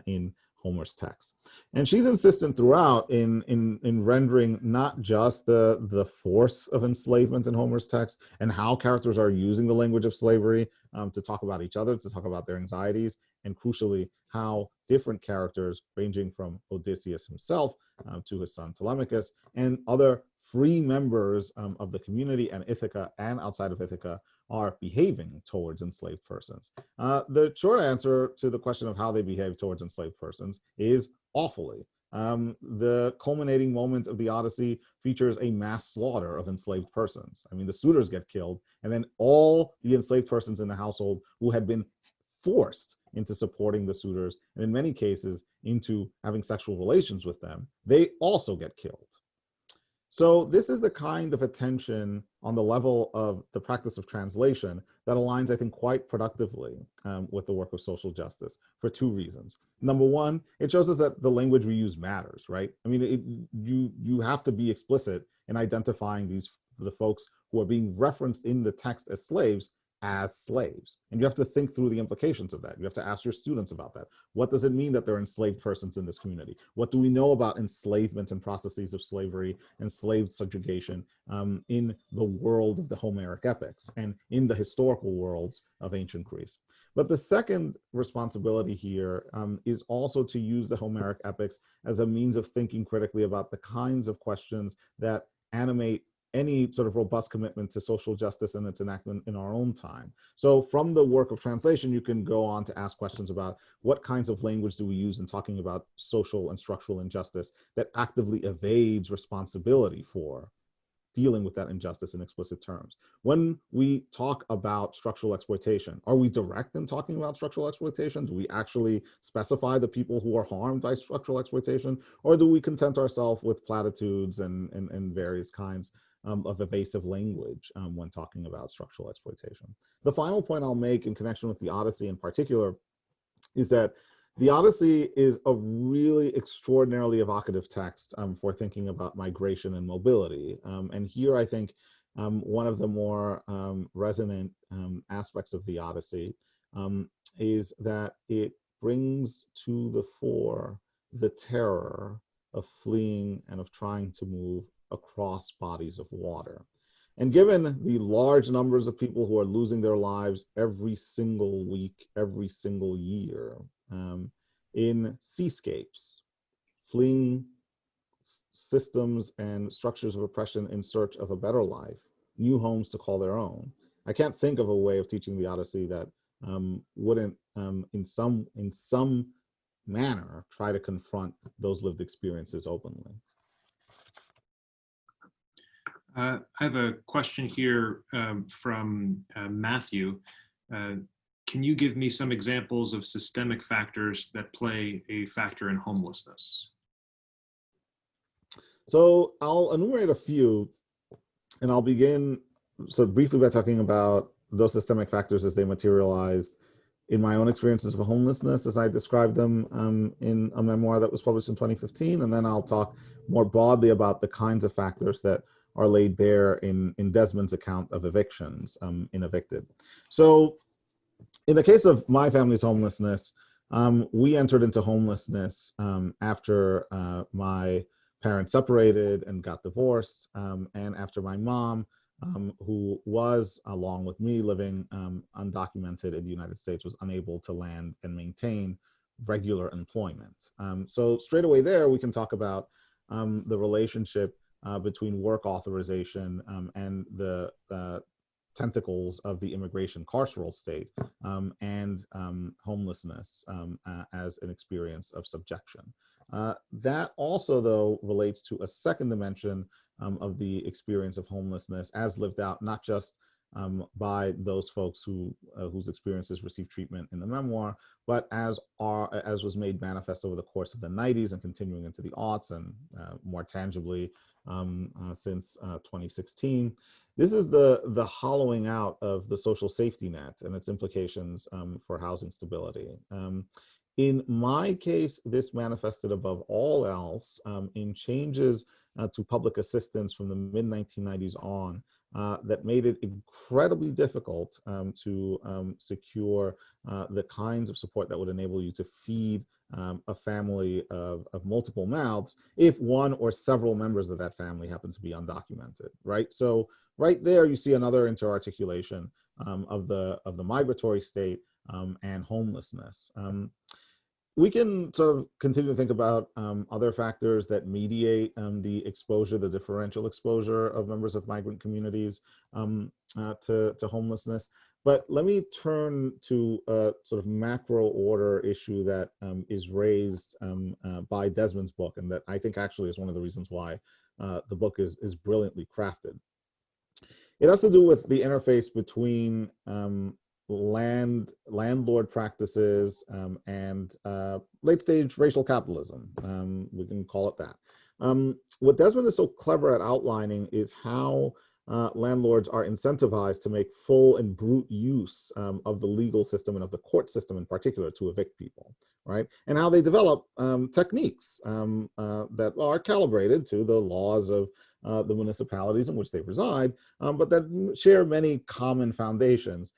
B: in Homer's text. And she's insistent throughout in rendering not just the force of enslavement in Homer's text and how characters are using the language of slavery to talk about each other, to talk about their anxieties, and crucially, how different characters ranging from Odysseus himself to his son Telemachus and other free members of the community and Ithaca and outside of Ithaca are behaving towards enslaved persons. The short answer to the question of how they behave towards enslaved persons is awfully. The culminating moment of the Odyssey features a mass slaughter of enslaved persons. I mean, the suitors get killed, and then all the enslaved persons in the household who had been forced into supporting the suitors, and in many cases into having sexual relations with them, they also get killed. So this is the kind of attention on the level of the practice of translation that aligns, I think, quite productively with the work of social justice for two reasons. Number one, it shows us that the language we use matters, right? I mean, you have to be explicit in identifying the folks who are being referenced in the text as slaves. And you have to think through the implications of that. You have to ask your students about that. What does it mean that they're enslaved persons in this community? What do we know about enslavement and processes of slavery, enslaved subjugation in the world of the Homeric epics and in the historical worlds of ancient Greece? But the second responsibility here is also to use the Homeric epics as a means of thinking critically about the kinds of questions that animate any sort of robust commitment to social justice and its enactment in our own time. So from the work of translation, you can go on to ask questions about what kinds of language do we use in talking about social and structural injustice that actively evades responsibility for dealing with that injustice in explicit terms. When we talk about structural exploitation, are we direct in talking about structural exploitation? Do we actually specify the people who are harmed by structural exploitation? Or do we content ourselves with platitudes and various kinds of evasive language when talking about structural exploitation? The final point I'll make in connection with the Odyssey in particular is that The Odyssey is a really extraordinarily evocative text for thinking about migration and mobility. And here I think one of the more resonant aspects of the Odyssey is that it brings to the fore the terror of fleeing and of trying to move across bodies of water. And given the large numbers of people who are losing their lives every single week, every single year, in seascapes, fleeing systems and structures of oppression in search of a better life, new homes to call their own. I can't think of a way of teaching the Odyssey that wouldn't, in some manner, try to confront those lived experiences openly.
A: I have a question here from Matthew. Can you give me some examples of systemic factors that play a factor in homelessness?
B: So I'll enumerate a few, and I'll begin briefly by talking about those systemic factors as they materialized in my own experiences of homelessness as I described them in a memoir that was published in 2015, and then I'll talk more broadly about the kinds of factors that are laid bare in Desmond's account of evictions in Evicted. So in the case of my family's homelessness, we entered into homelessness after my parents separated and got divorced, and after my mom, who was, along with me, living undocumented in the United States, was unable to land and maintain regular employment. So straight away there, we can talk about the relationship between work authorization and the tentacles of the immigration carceral state and homelessness as an experience of subjection. That also, though, relates to a second dimension of the experience of homelessness as lived out not just by those folks whose experiences received treatment in the memoir, but as was made manifest over the course of the 90s and continuing into the aughts and more tangibly since 2016. This is the hollowing out of the social safety net and its implications for housing stability. In my case, this manifested above all else in changes to public assistance from the mid-1990s on that made it incredibly difficult to secure the kinds of support that would enable you to feed a family of multiple mouths if one or several members of that family happen to be undocumented, right? So right there, you see another interarticulation of the migratory state and homelessness. We can sort of continue to think about other factors that mediate the exposure, the differential exposure of members of migrant communities to homelessness. But let me turn to a sort of macro order issue that is raised by Desmond's book, and that I think actually is one of the reasons why the book is brilliantly crafted. It has to do with the interface between landlord practices and late-stage racial capitalism. We can call it that. What Desmond is so clever at outlining is how landlords are incentivized to make full and brute use of the legal system and of the court system in particular to evict people, right? And how they develop techniques that are calibrated to the laws of the municipalities in which they reside, but that share many common foundations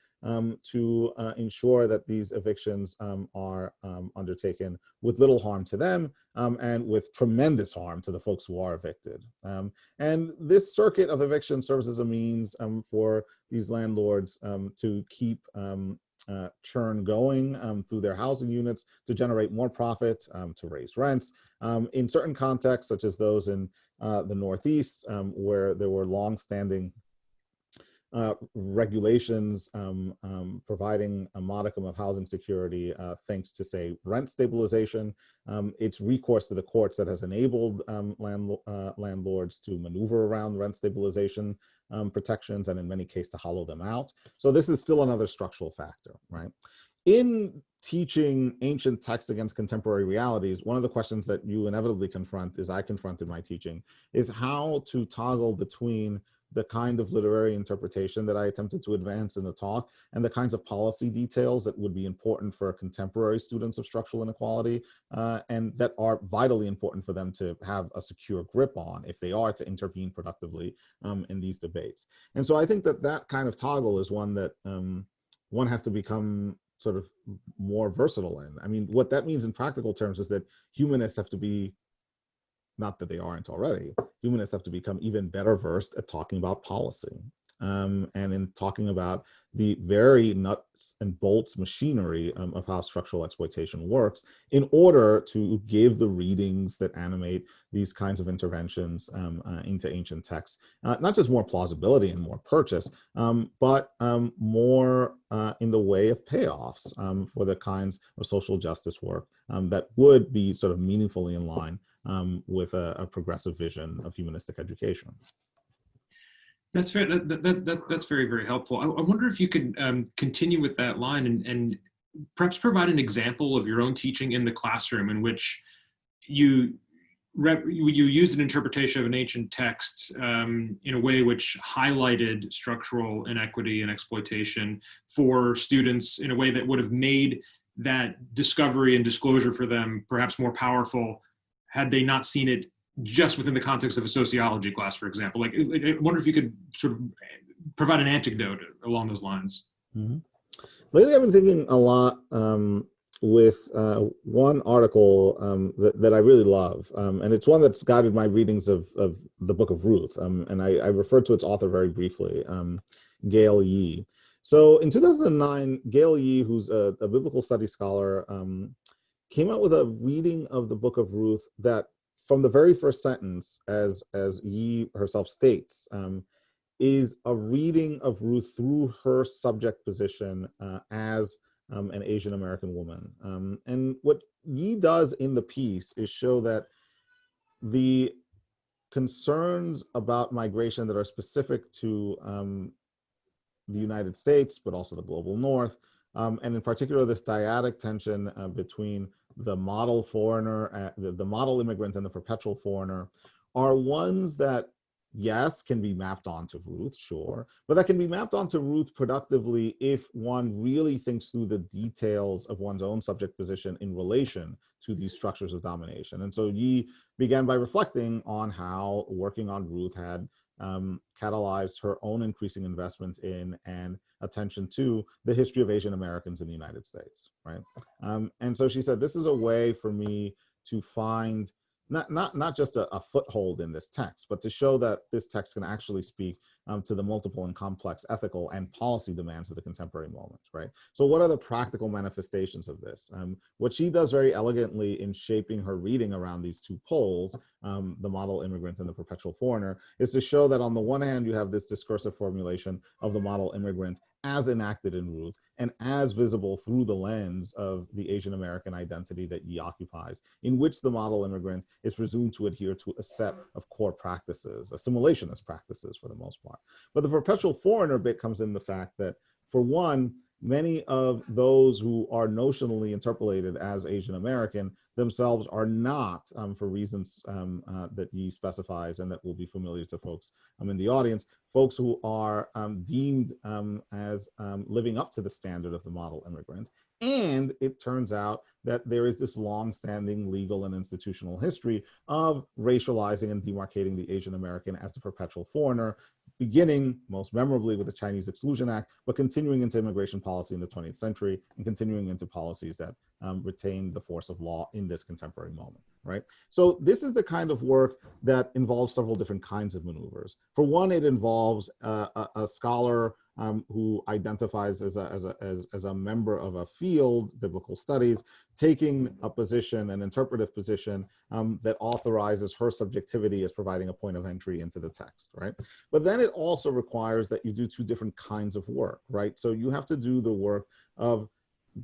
B: to ensure that these evictions are undertaken with little harm to them and with tremendous harm to the folks who are evicted. And this circuit of eviction serves as a means for these landlords to keep churn going through their housing units, to generate more profit, to raise rents. In certain contexts, such as those in the Northeast, where there were long-standing regulations providing a modicum of housing security thanks to, say, rent stabilization. It's recourse to the courts that has enabled landlords to maneuver around rent stabilization protections and in many cases to hollow them out. So this is still another structural factor, right? In teaching ancient texts against contemporary realities, one of the questions that you inevitably confront, as I confront in my teaching, is how to toggle between the kind of literary interpretation that I attempted to advance in the talk, and the kinds of policy details that would be important for contemporary students of structural inequality, and that are vitally important for them to have a secure grip on if they are to intervene productively in these debates. And so I think that that kind of toggle is one that one has to become sort of more versatile in. I mean, what that means in practical terms is that humanists have to be, not that they aren't already, humanists have to become even better versed at talking about policy, and in talking about the very nuts and bolts machinery of how structural exploitation works, in order to give the readings that animate these kinds of interventions into ancient texts, not just more plausibility and more purchase, but more in the way of payoffs for the kinds of social justice work that would be sort of meaningfully in line with a progressive vision of humanistic education.
A: That's very, that's very, very helpful. I wonder if you could continue with that line and perhaps provide an example of your own teaching in the classroom in which you used an interpretation of an ancient text in a way which highlighted structural inequity and exploitation for students in a way that would have made that discovery and disclosure for them perhaps more powerful had they not seen it just within the context of a sociology class, for example. Like, I wonder if you could sort of provide an anecdote along those lines.
B: Mm-hmm. Lately, I've been thinking a lot with one article that I really love, and it's one that's guided my readings of the book of Ruth, and I referred to its author very briefly, Gail Yee. So in 2009, Gail Yee, who's a biblical studies scholar, came out with a reading of the book of Ruth that, from the very first sentence, as Yee herself states, is a reading of Ruth through her subject position as an Asian American woman. And what Yee does in the piece is show that the concerns about migration that are specific to the United States, but also the global North, and in particular this dyadic tension between the model foreigner, the model immigrant and the perpetual foreigner, are ones that, yes, can be mapped onto Ruth, sure, but that can be mapped onto Ruth productively if one really thinks through the details of one's own subject position in relation to these structures of domination. And so Yee began by reflecting on how working on Ruth had catalyzed her own increasing investment in and attention to the history of Asian Americans in the United States, right? And so she said, this is a way for me to find not just a foothold in this text, but to show that this text can actually speak to the multiple and complex ethical and policy demands of the contemporary moment, right? So what are the practical manifestations of this? What she does very elegantly in shaping her reading around these two poles, the model immigrant and the perpetual foreigner, is to show that on the one hand, you have this discursive formulation of the model immigrant as enacted in Ruth and as visible through the lens of the Asian American identity that Yee occupies, in which the model immigrant is presumed to adhere to a set of core practices, assimilationist practices for the most part. But the perpetual foreigner bit comes in the fact that, for one, many of those who are notionally interpolated as Asian American themselves are not, for reasons that Yee specifies and that will be familiar to folks in the audience, folks who are deemed as living up to the standard of the model immigrant. And it turns out that there is this long-standing legal and institutional history of racializing and demarcating the Asian American as the perpetual foreigner, beginning most memorably with the Chinese Exclusion Act, but continuing into immigration policy in the 20th century and continuing into policies that retain the force of law in this contemporary moment, right? So this is the kind of work that involves several different kinds of maneuvers. For one, it involves a scholar who identifies as a member of a field, biblical studies, taking a position, an interpretive position that authorizes her subjectivity as providing a point of entry into the text, right? But then it also requires that you do two different kinds of work, right? So you have to do the work of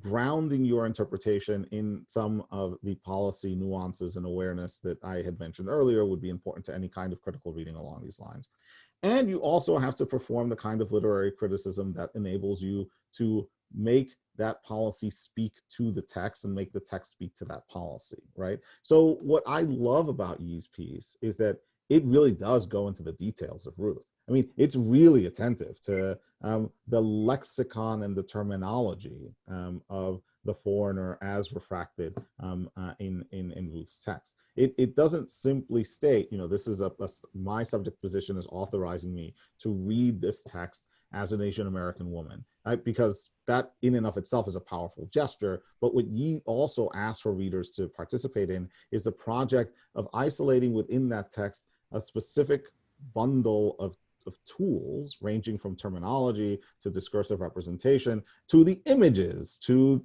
B: grounding your interpretation in some of the policy nuances and awareness that I had mentioned earlier would be important to any kind of critical reading along these lines. And you also have to perform the kind of literary criticism that enables you to make that policy speak to the text and make the text speak to that policy, right? So what I love about Yee's piece is that it really does go into the details of Ruth. I mean, it's really attentive to the lexicon and the terminology of the foreigner as refracted in Ruth's text. It doesn't simply state, this is my subject position is authorizing me to read this text as an Asian American woman, right? Because that in and of itself is a powerful gesture. But what Ye also asks for readers to participate in is the project of isolating within that text a specific bundle of tools ranging from terminology to discursive representation to the images to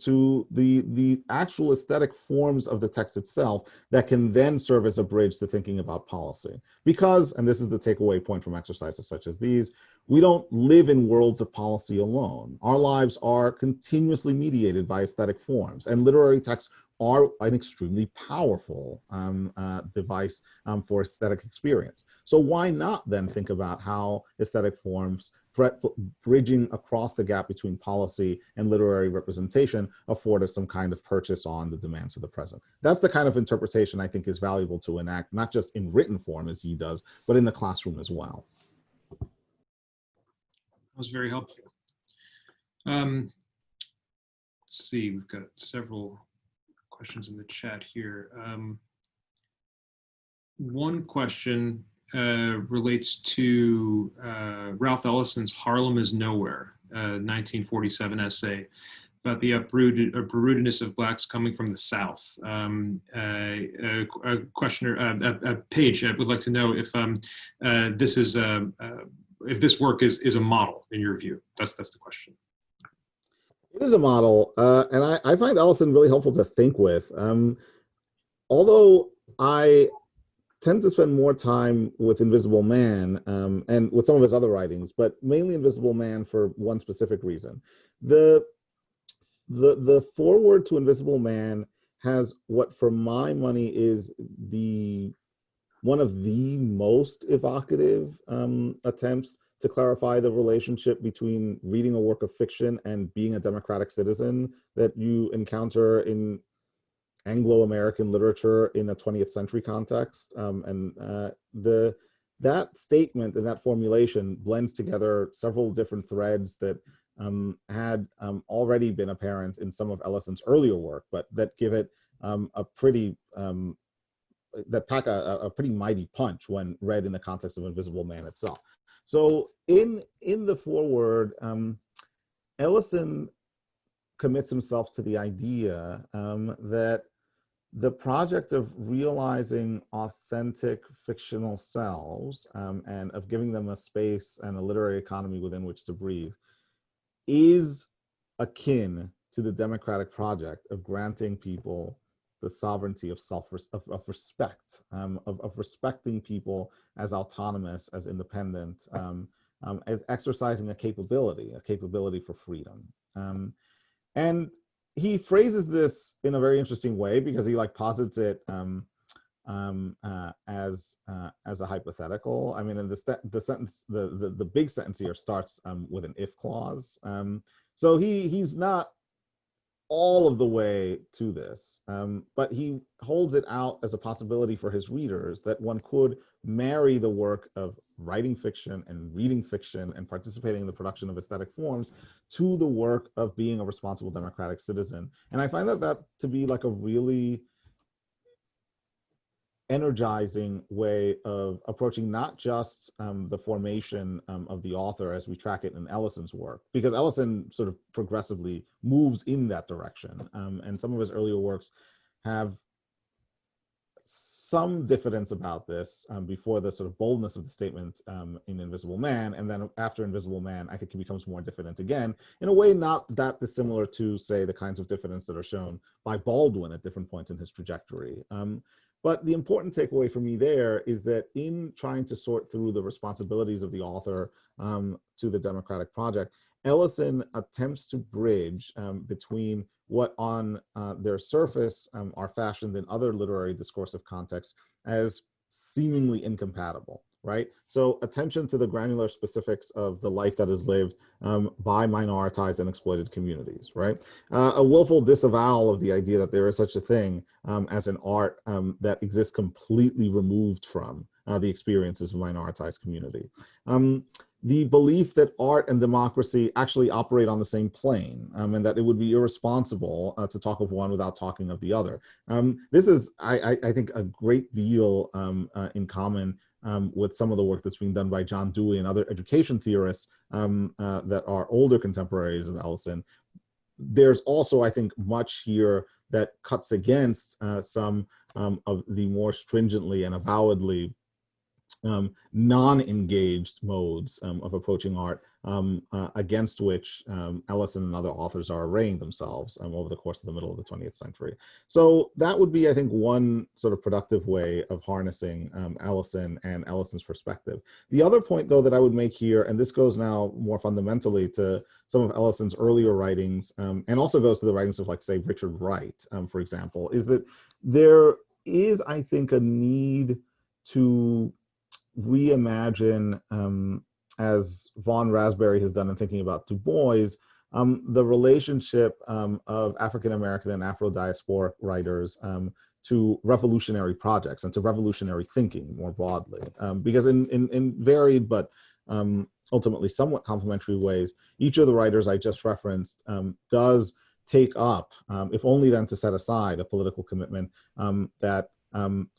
B: the actual aesthetic forms of the text itself that can then serve as a bridge to thinking about policy. Because, and this is the takeaway point from exercises such as these, we don't live in worlds of policy alone. Our lives are continuously mediated by aesthetic forms, and literary texts are an extremely powerful device for aesthetic experience. So why not then think about how aesthetic forms, bridging across the gap between policy and literary representation, afford us some kind of purchase on the demands of the present? That's the kind of interpretation I think is valuable to enact, not just in written form as he does, but in the classroom as well.
A: That was very helpful. Let's see, we've got several questions in the chat here. One question relates to Ralph Ellison's Harlem is Nowhere, 1947 essay about the uprootedness of Blacks coming from the South. A questioner, a page, I would like to know if this is if this work is a model in your view. That's the question.
B: It is a model, and I find Ellison really helpful to think with. Although I tend to spend more time with Invisible Man and with some of his other writings, but mainly Invisible Man for one specific reason. The foreword to Invisible Man has what, for my money, is one of the most evocative attempts to clarify the relationship between reading a work of fiction and being a democratic citizen that you encounter in Anglo-American literature in a 20th century context. That statement and that formulation blends together several different threads that had already been apparent in some of Ellison's earlier work, but that give it that pack a pretty mighty punch when read in the context of Invisible Man itself. So in the foreword, Ellison commits himself to the idea that the project of realizing authentic fictional selves and of giving them a space and a literary economy within which to breathe is akin to the democratic project of granting people the sovereignty of respect, of respecting people as autonomous, as independent, as exercising a capability for freedom. And he phrases this in a very interesting way because he posits it as a hypothetical. I mean, and the big sentence here starts with an if clause. So he's not all of the way to this, but he holds it out as a possibility for his readers that one could marry the work of writing fiction and reading fiction and participating in the production of aesthetic forms to the work of being a responsible democratic citizen. And I find that to be a really energizing way of approaching not just the formation of the author as we track it in Ellison's work, because Ellison sort of progressively moves in that direction. And some of his earlier works have some diffidence about this before the sort of boldness of the statement in Invisible Man. And then after Invisible Man, I think he becomes more diffident again, in a way not that dissimilar to, say, the kinds of diffidence that are shown by Baldwin at different points in his trajectory. But the important takeaway for me there is that in trying to sort through the responsibilities of the author to the democratic project, Ellison attempts to bridge between what on their surface are fashioned in other literary discursive contexts as seemingly incompatible, right? So attention to the granular specifics of the life that is lived by minoritized and exploited communities, right? A willful disavowal of the idea that there is such a thing as an art that exists completely removed from the experiences of minoritized community. The belief that art and democracy actually operate on the same plane, and that it would be irresponsible to talk of one without talking of the other. This is, I think, a great deal in common with some of the work that's being done by John Dewey and other education theorists that are older contemporaries of Ellison. There's also, I think, much here that cuts against some of the more stringently and avowedly non-engaged modes of approaching art against which Ellison and other authors are arraying themselves over the course of the middle of the 20th century. So that would be, I think, one sort of productive way of harnessing Ellison and Ellison's perspective. The other point, though, that I would make here, and this goes now more fundamentally to some of Ellison's earlier writings, and also goes to the writings of, like, say, Richard Wright, for example, is that there is, I think, a need to reimagine, as Vaughn Raspberry has done in thinking about Du Bois, the relationship of African-American and Afro-diasporic writers to revolutionary projects and to revolutionary thinking more broadly. Because in varied but ultimately somewhat complementary ways, each of the writers I just referenced does take up, if only then to set aside, a political commitment that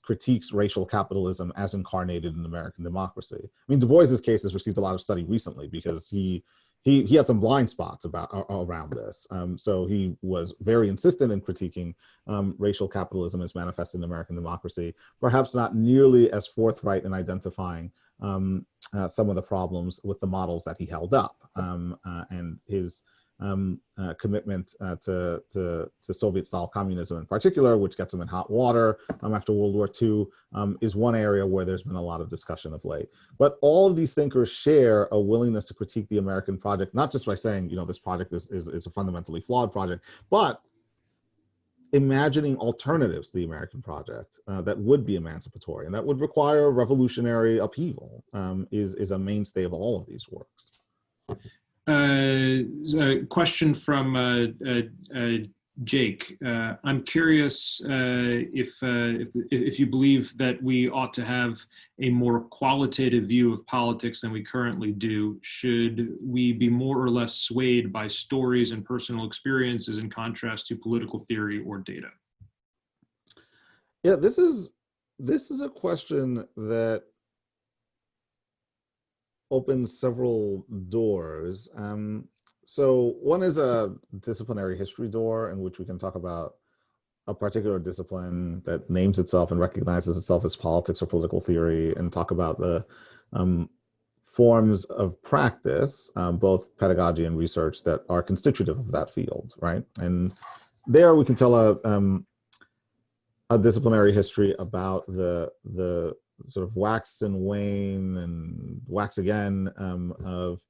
B: critiques racial capitalism as incarnated in American democracy. I mean, Du Bois's case has received a lot of study recently because he had some blind spots around this. So he was very insistent in critiquing racial capitalism as manifested in American democracy, perhaps not nearly as forthright in identifying some of the problems with the models that he held up, and his commitment to Soviet-style communism in particular, which gets him in hot water after World War II, is one area where there's been a lot of discussion of late. But all of these thinkers share a willingness to critique the American project, not just by saying, you know, this project is a fundamentally flawed project, but imagining alternatives to the American project that would be emancipatory and that would require revolutionary upheaval is a mainstay of all of these works.
A: A question from Jake. I'm curious if you believe that we ought to have a more qualitative view of politics than we currently do. Should we be more or less swayed by stories and personal experiences in contrast to political theory or data?
B: Yeah, this is a question that opens several doors. So one is a disciplinary history door in which we can talk about a particular discipline that names itself and recognizes itself as politics or political theory, and talk about the forms of practice, both pedagogy and research, that are constitutive of that field, right? And there we can tell a disciplinary history about the sort of wax and wane and wax again of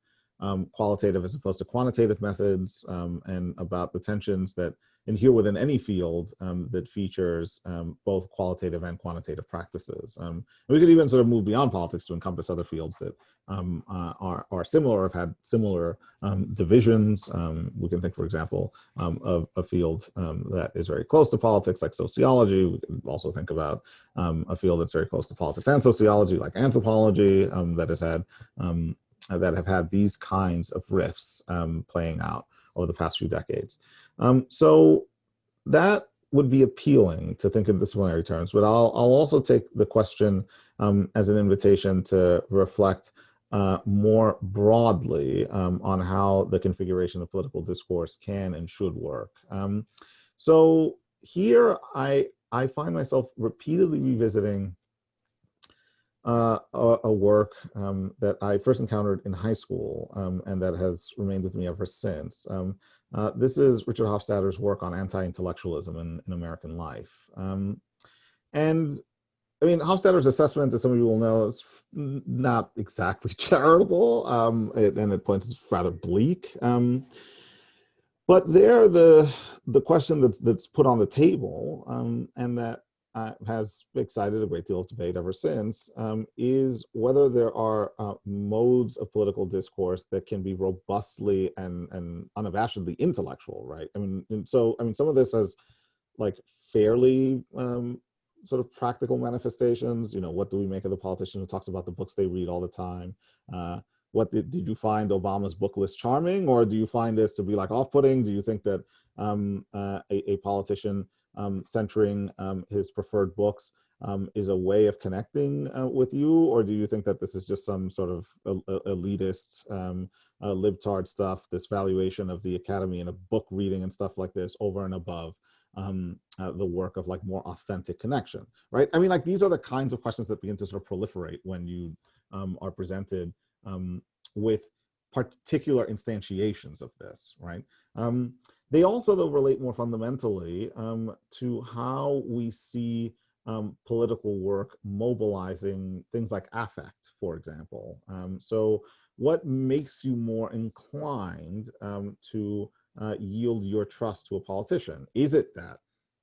B: qualitative as opposed to quantitative methods, and about the tensions that inhere within any field that features both qualitative and quantitative practices. And we could even sort of move beyond politics to encompass other fields that are similar, or have had similar divisions. We can think, for example, of a field that is very close to politics, like sociology. We can also think about a field that's very close to politics and sociology, like anthropology, that have had these kinds of rifts playing out over the past few decades. So that would be appealing to think in disciplinary terms, but I'll also take the question as an invitation to reflect more broadly on how the configuration of political discourse can and should work. So here I find myself repeatedly revisiting a work that I first encountered in high school and that has remained with me ever since. This is Richard Hofstadter's work on anti-intellectualism in American life. And I mean, Hofstadter's assessment, as some of you will know, is not exactly charitable, and at points it's rather bleak. But there, the question that's put on the table, and that has excited a great deal of debate ever since, is whether there are modes of political discourse that can be robustly and unabashedly intellectual, right? I mean, some of this has like fairly sort of practical manifestations? What do we make of the politician who talks about the books they read all the time? What did you find Obama's book list charming, or do you find this to be like off-putting? Do you think that a politician centering his preferred books is a way of connecting with you, or do you think that this is just some sort of elitist libtard stuff, this valuation of the academy and of book reading and stuff like this over and above the work of like more authentic connection, right? I mean, like, these are the kinds of questions that begin to sort of proliferate when you are presented with particular instantiations of this, right? They also, though, relate more fundamentally to how we see political work mobilizing things like affect, for example. So what makes you more inclined to yield your trust to a politician? Is it that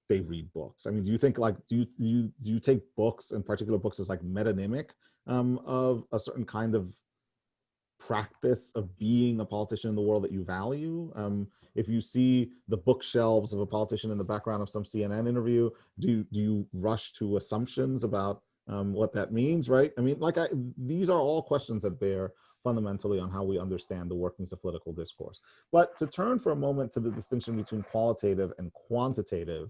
B: they read books? I mean, do you think, like, do you take books, and particular books, as like metonymic of a certain kind of practice of being a politician in the world that you value? If you see the bookshelves of a politician in the background of some CNN interview, do you rush to assumptions about what that means, right? I mean, like, these are all questions that bear fundamentally on how we understand the workings of political discourse. But to turn for a moment to the distinction between qualitative and quantitative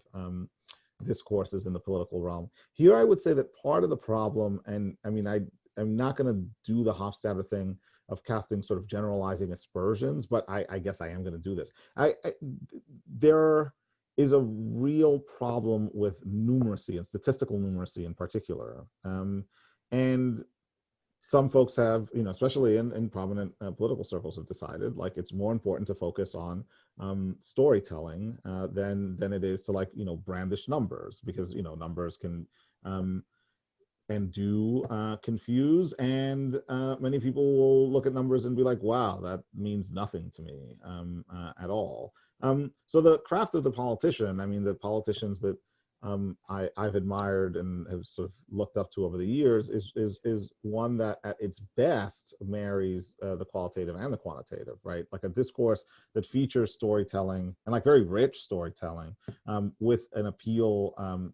B: discourses in the political realm, here I would say that part of the problem, and I mean, I'm not going to do the Hofstadter thing of casting sort of generalizing aspersions, but I guess I am going to do this. There is a real problem with numeracy, and statistical numeracy in particular. And some folks have, especially in prominent political circles, have decided like it's more important to focus on storytelling than it is to, like, brandish numbers, because numbers can and do confuse, and many people will look at numbers and be like, wow, that means nothing to me at all. So the craft of the politician, I mean, the politicians that I've admired and have sort of looked up to over the years is one that at its best marries the qualitative and the quantitative, right? Like a discourse that features storytelling, and like very rich storytelling, with an appeal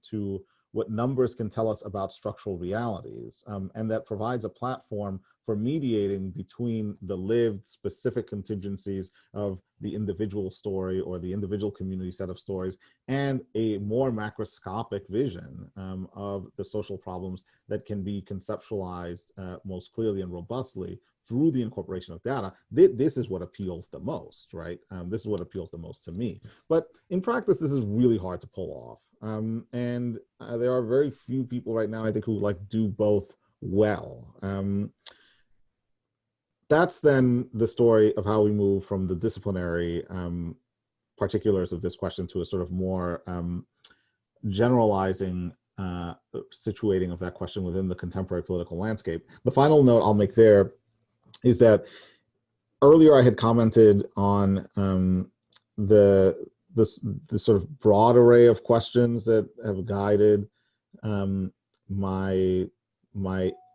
B: to what numbers can tell us about structural realities, and that provides a platform for mediating between the lived specific contingencies of the individual story or the individual community set of stories, and a more macroscopic vision of the social problems that can be conceptualized most clearly and robustly through the incorporation of data. This is what appeals the most, right? This is what appeals the most to me. But in practice, this is really hard to pull off. And there are very few people right now, I think, who like do both well. That's then the story of how we move from the disciplinary particulars of this question to a sort of more generalizing situating of that question within the contemporary political landscape. The final note I'll make there is that earlier I had commented on the sort of broad array of questions that have guided my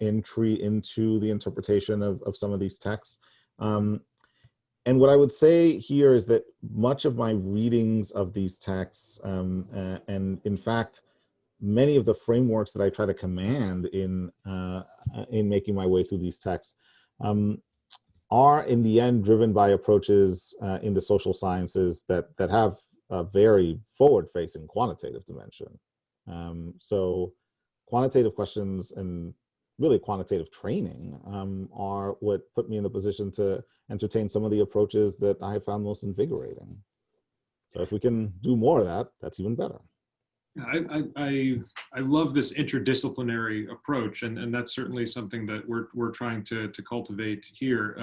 B: entry into the interpretation of some of these texts. And what I would say here is that much of my readings of these texts, and in fact, many of the frameworks that I try to command in making my way through these texts, are in the end driven by approaches in the social sciences that have a very forward-facing quantitative dimension. So quantitative questions and really quantitative training are what put me in the position to entertain some of the approaches that I found most invigorating. So if we can do more of that, that's even better.
A: I love this interdisciplinary approach, and that's certainly something that we're trying to cultivate here.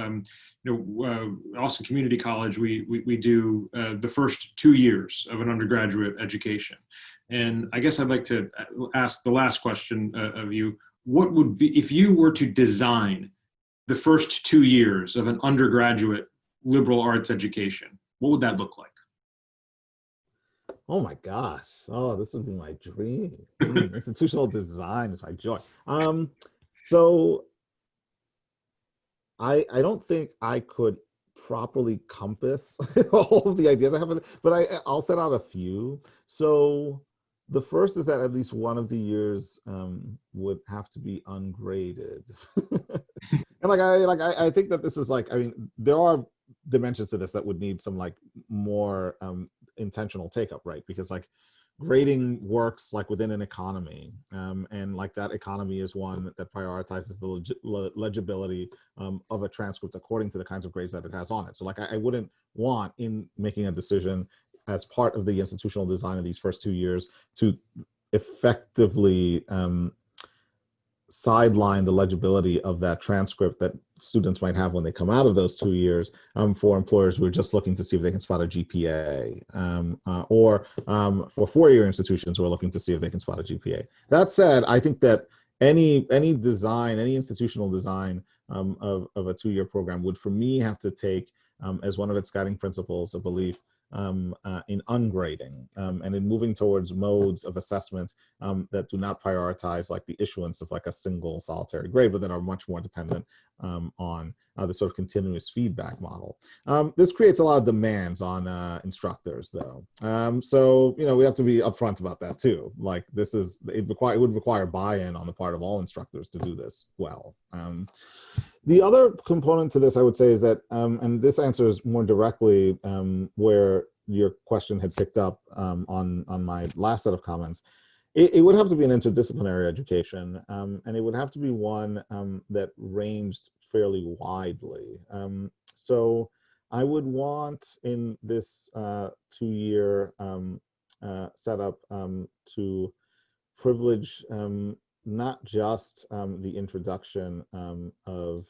A: Austin Community College, we do the first 2 years of an undergraduate education, and I guess I'd like to ask the last question of you. What would be, if you were to design the first 2 years of an undergraduate liberal arts education, what would that look like?
B: Oh my gosh. Oh, this would be my dream. Institutional design is my joy. So I don't think I could properly compass all of the ideas I have, but I'll set out a few. So The first is that at least one of the years would have to be ungraded. And I think that this is like, I mean, there are dimensions to this that would need some like more intentional take up, right? Because like grading works like within an economy, and like that economy is one that prioritizes the legibility of a transcript according to the kinds of grades that it has on it. So like I wouldn't want, in making a decision as part of the institutional design of these first 2 years, to effectively sideline the legibility of that transcript that students might have when they come out of those 2 years for employers who are just looking to see if they can spot a GPA, or for four-year institutions who are looking to see if they can spot a GPA. That said, I think that any design, any institutional design of a 2-year program would, for me, have to take as one of its guiding principles a belief in ungrading and in moving towards modes of assessment that do not prioritize like the issuance of like a single solitary grade, but that are much more dependent on the sort of continuous feedback model. This creates a lot of demands on instructors, though. So, you know, we have to be upfront about that too. Like this is, it would require buy-in on the part of all instructors to do this well. The other component to this, I would say, is that, and this answers more directly where your question had picked up on my last set of comments. It would have to be an interdisciplinary education, and it would have to be one that ranged fairly widely. So I would want in this 2-year setup to privilege not just the introduction of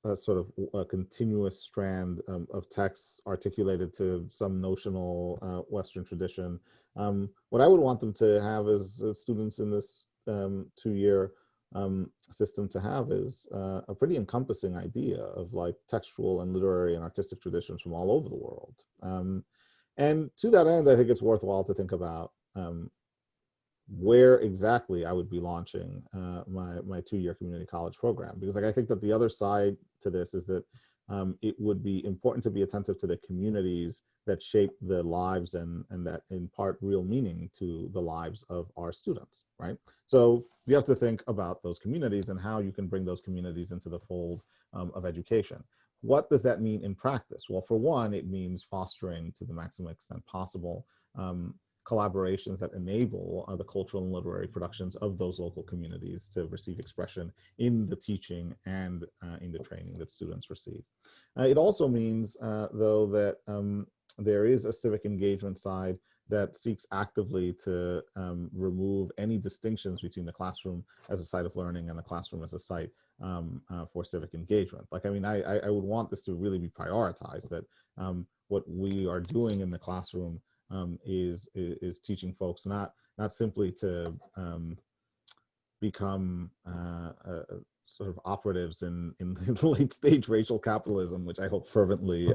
B: a sort of a continuous strand of texts articulated to some notional Western tradition. What I would want them to have as students in this 2-year system to have is a pretty encompassing idea of like textual and literary and artistic traditions from all over the world. And to that end, I think it's worthwhile to think about where exactly I would be launching my 2-year community college program. Because like, I think that the other side to this is that it would be important to be attentive to the communities that shape the lives and that impart real meaning to the lives of our students, right? So you have to think about those communities and how you can bring those communities into the fold of education. What does that mean in practice? Well, for one, it means fostering to the maximum extent possible collaborations that enable the cultural and literary productions of those local communities to receive expression in the teaching and in the training that students receive. It also means, though, that there is a civic engagement side that seeks actively to remove any distinctions between the classroom as a site of learning and the classroom as a site for civic engagement. Like, I mean, I would want this to really be prioritized, that what we are doing in the classroom is teaching folks not simply to become sort of operatives in the late stage racial capitalism, which I hope fervently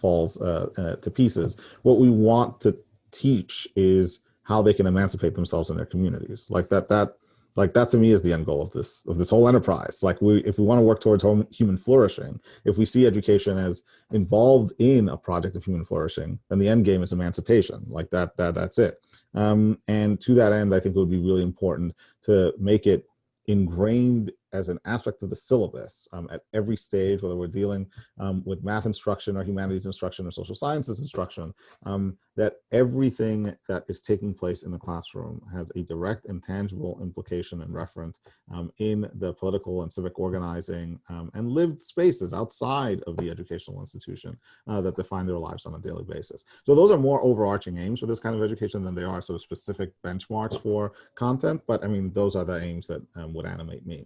B: falls to pieces. What we want to teach is how they can emancipate themselves in their communities. Like that to me is the end goal of this whole enterprise. Like, if we want to work towards human flourishing, if we see education as involved in a project of human flourishing, then the end game is emancipation. Like that's it. And to that end, I think it would be really important to make it ingrained as an aspect of the syllabus at every stage, whether we're dealing with math instruction or humanities instruction or social sciences instruction, that everything that is taking place in the classroom has a direct and tangible implication and reference in the political and civic organizing and lived spaces outside of the educational institution that define their lives on a daily basis. So those are more overarching aims for this kind of education than they are sort of specific benchmarks for content. But I mean, those are the aims that would animate me.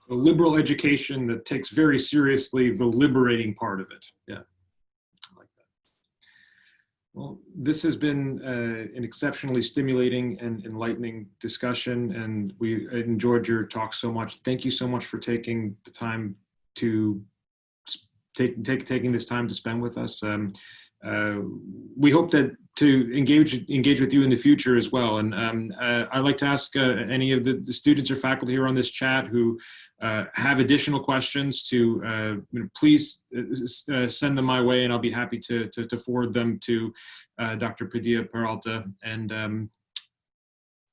A: A liberal education that takes very seriously the liberating part of it. Yeah, I like that. Well, this has been an exceptionally stimulating and enlightening discussion, and we enjoyed your talk so much. Thank you so much for taking the time to taking this time to spend with us. we hope that to engage with you in the future as well. And I'd like to ask any of the students or faculty here on this chat who have additional questions to please send them my way, and I'll be happy to forward them to Dr. Padilla Peralta. And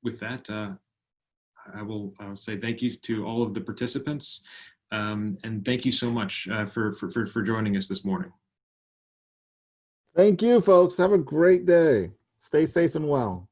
A: with that, I'll say thank you to all of the participants, and thank you so much for joining us this morning.
B: Thank you, folks. Have a great day. Stay safe and well.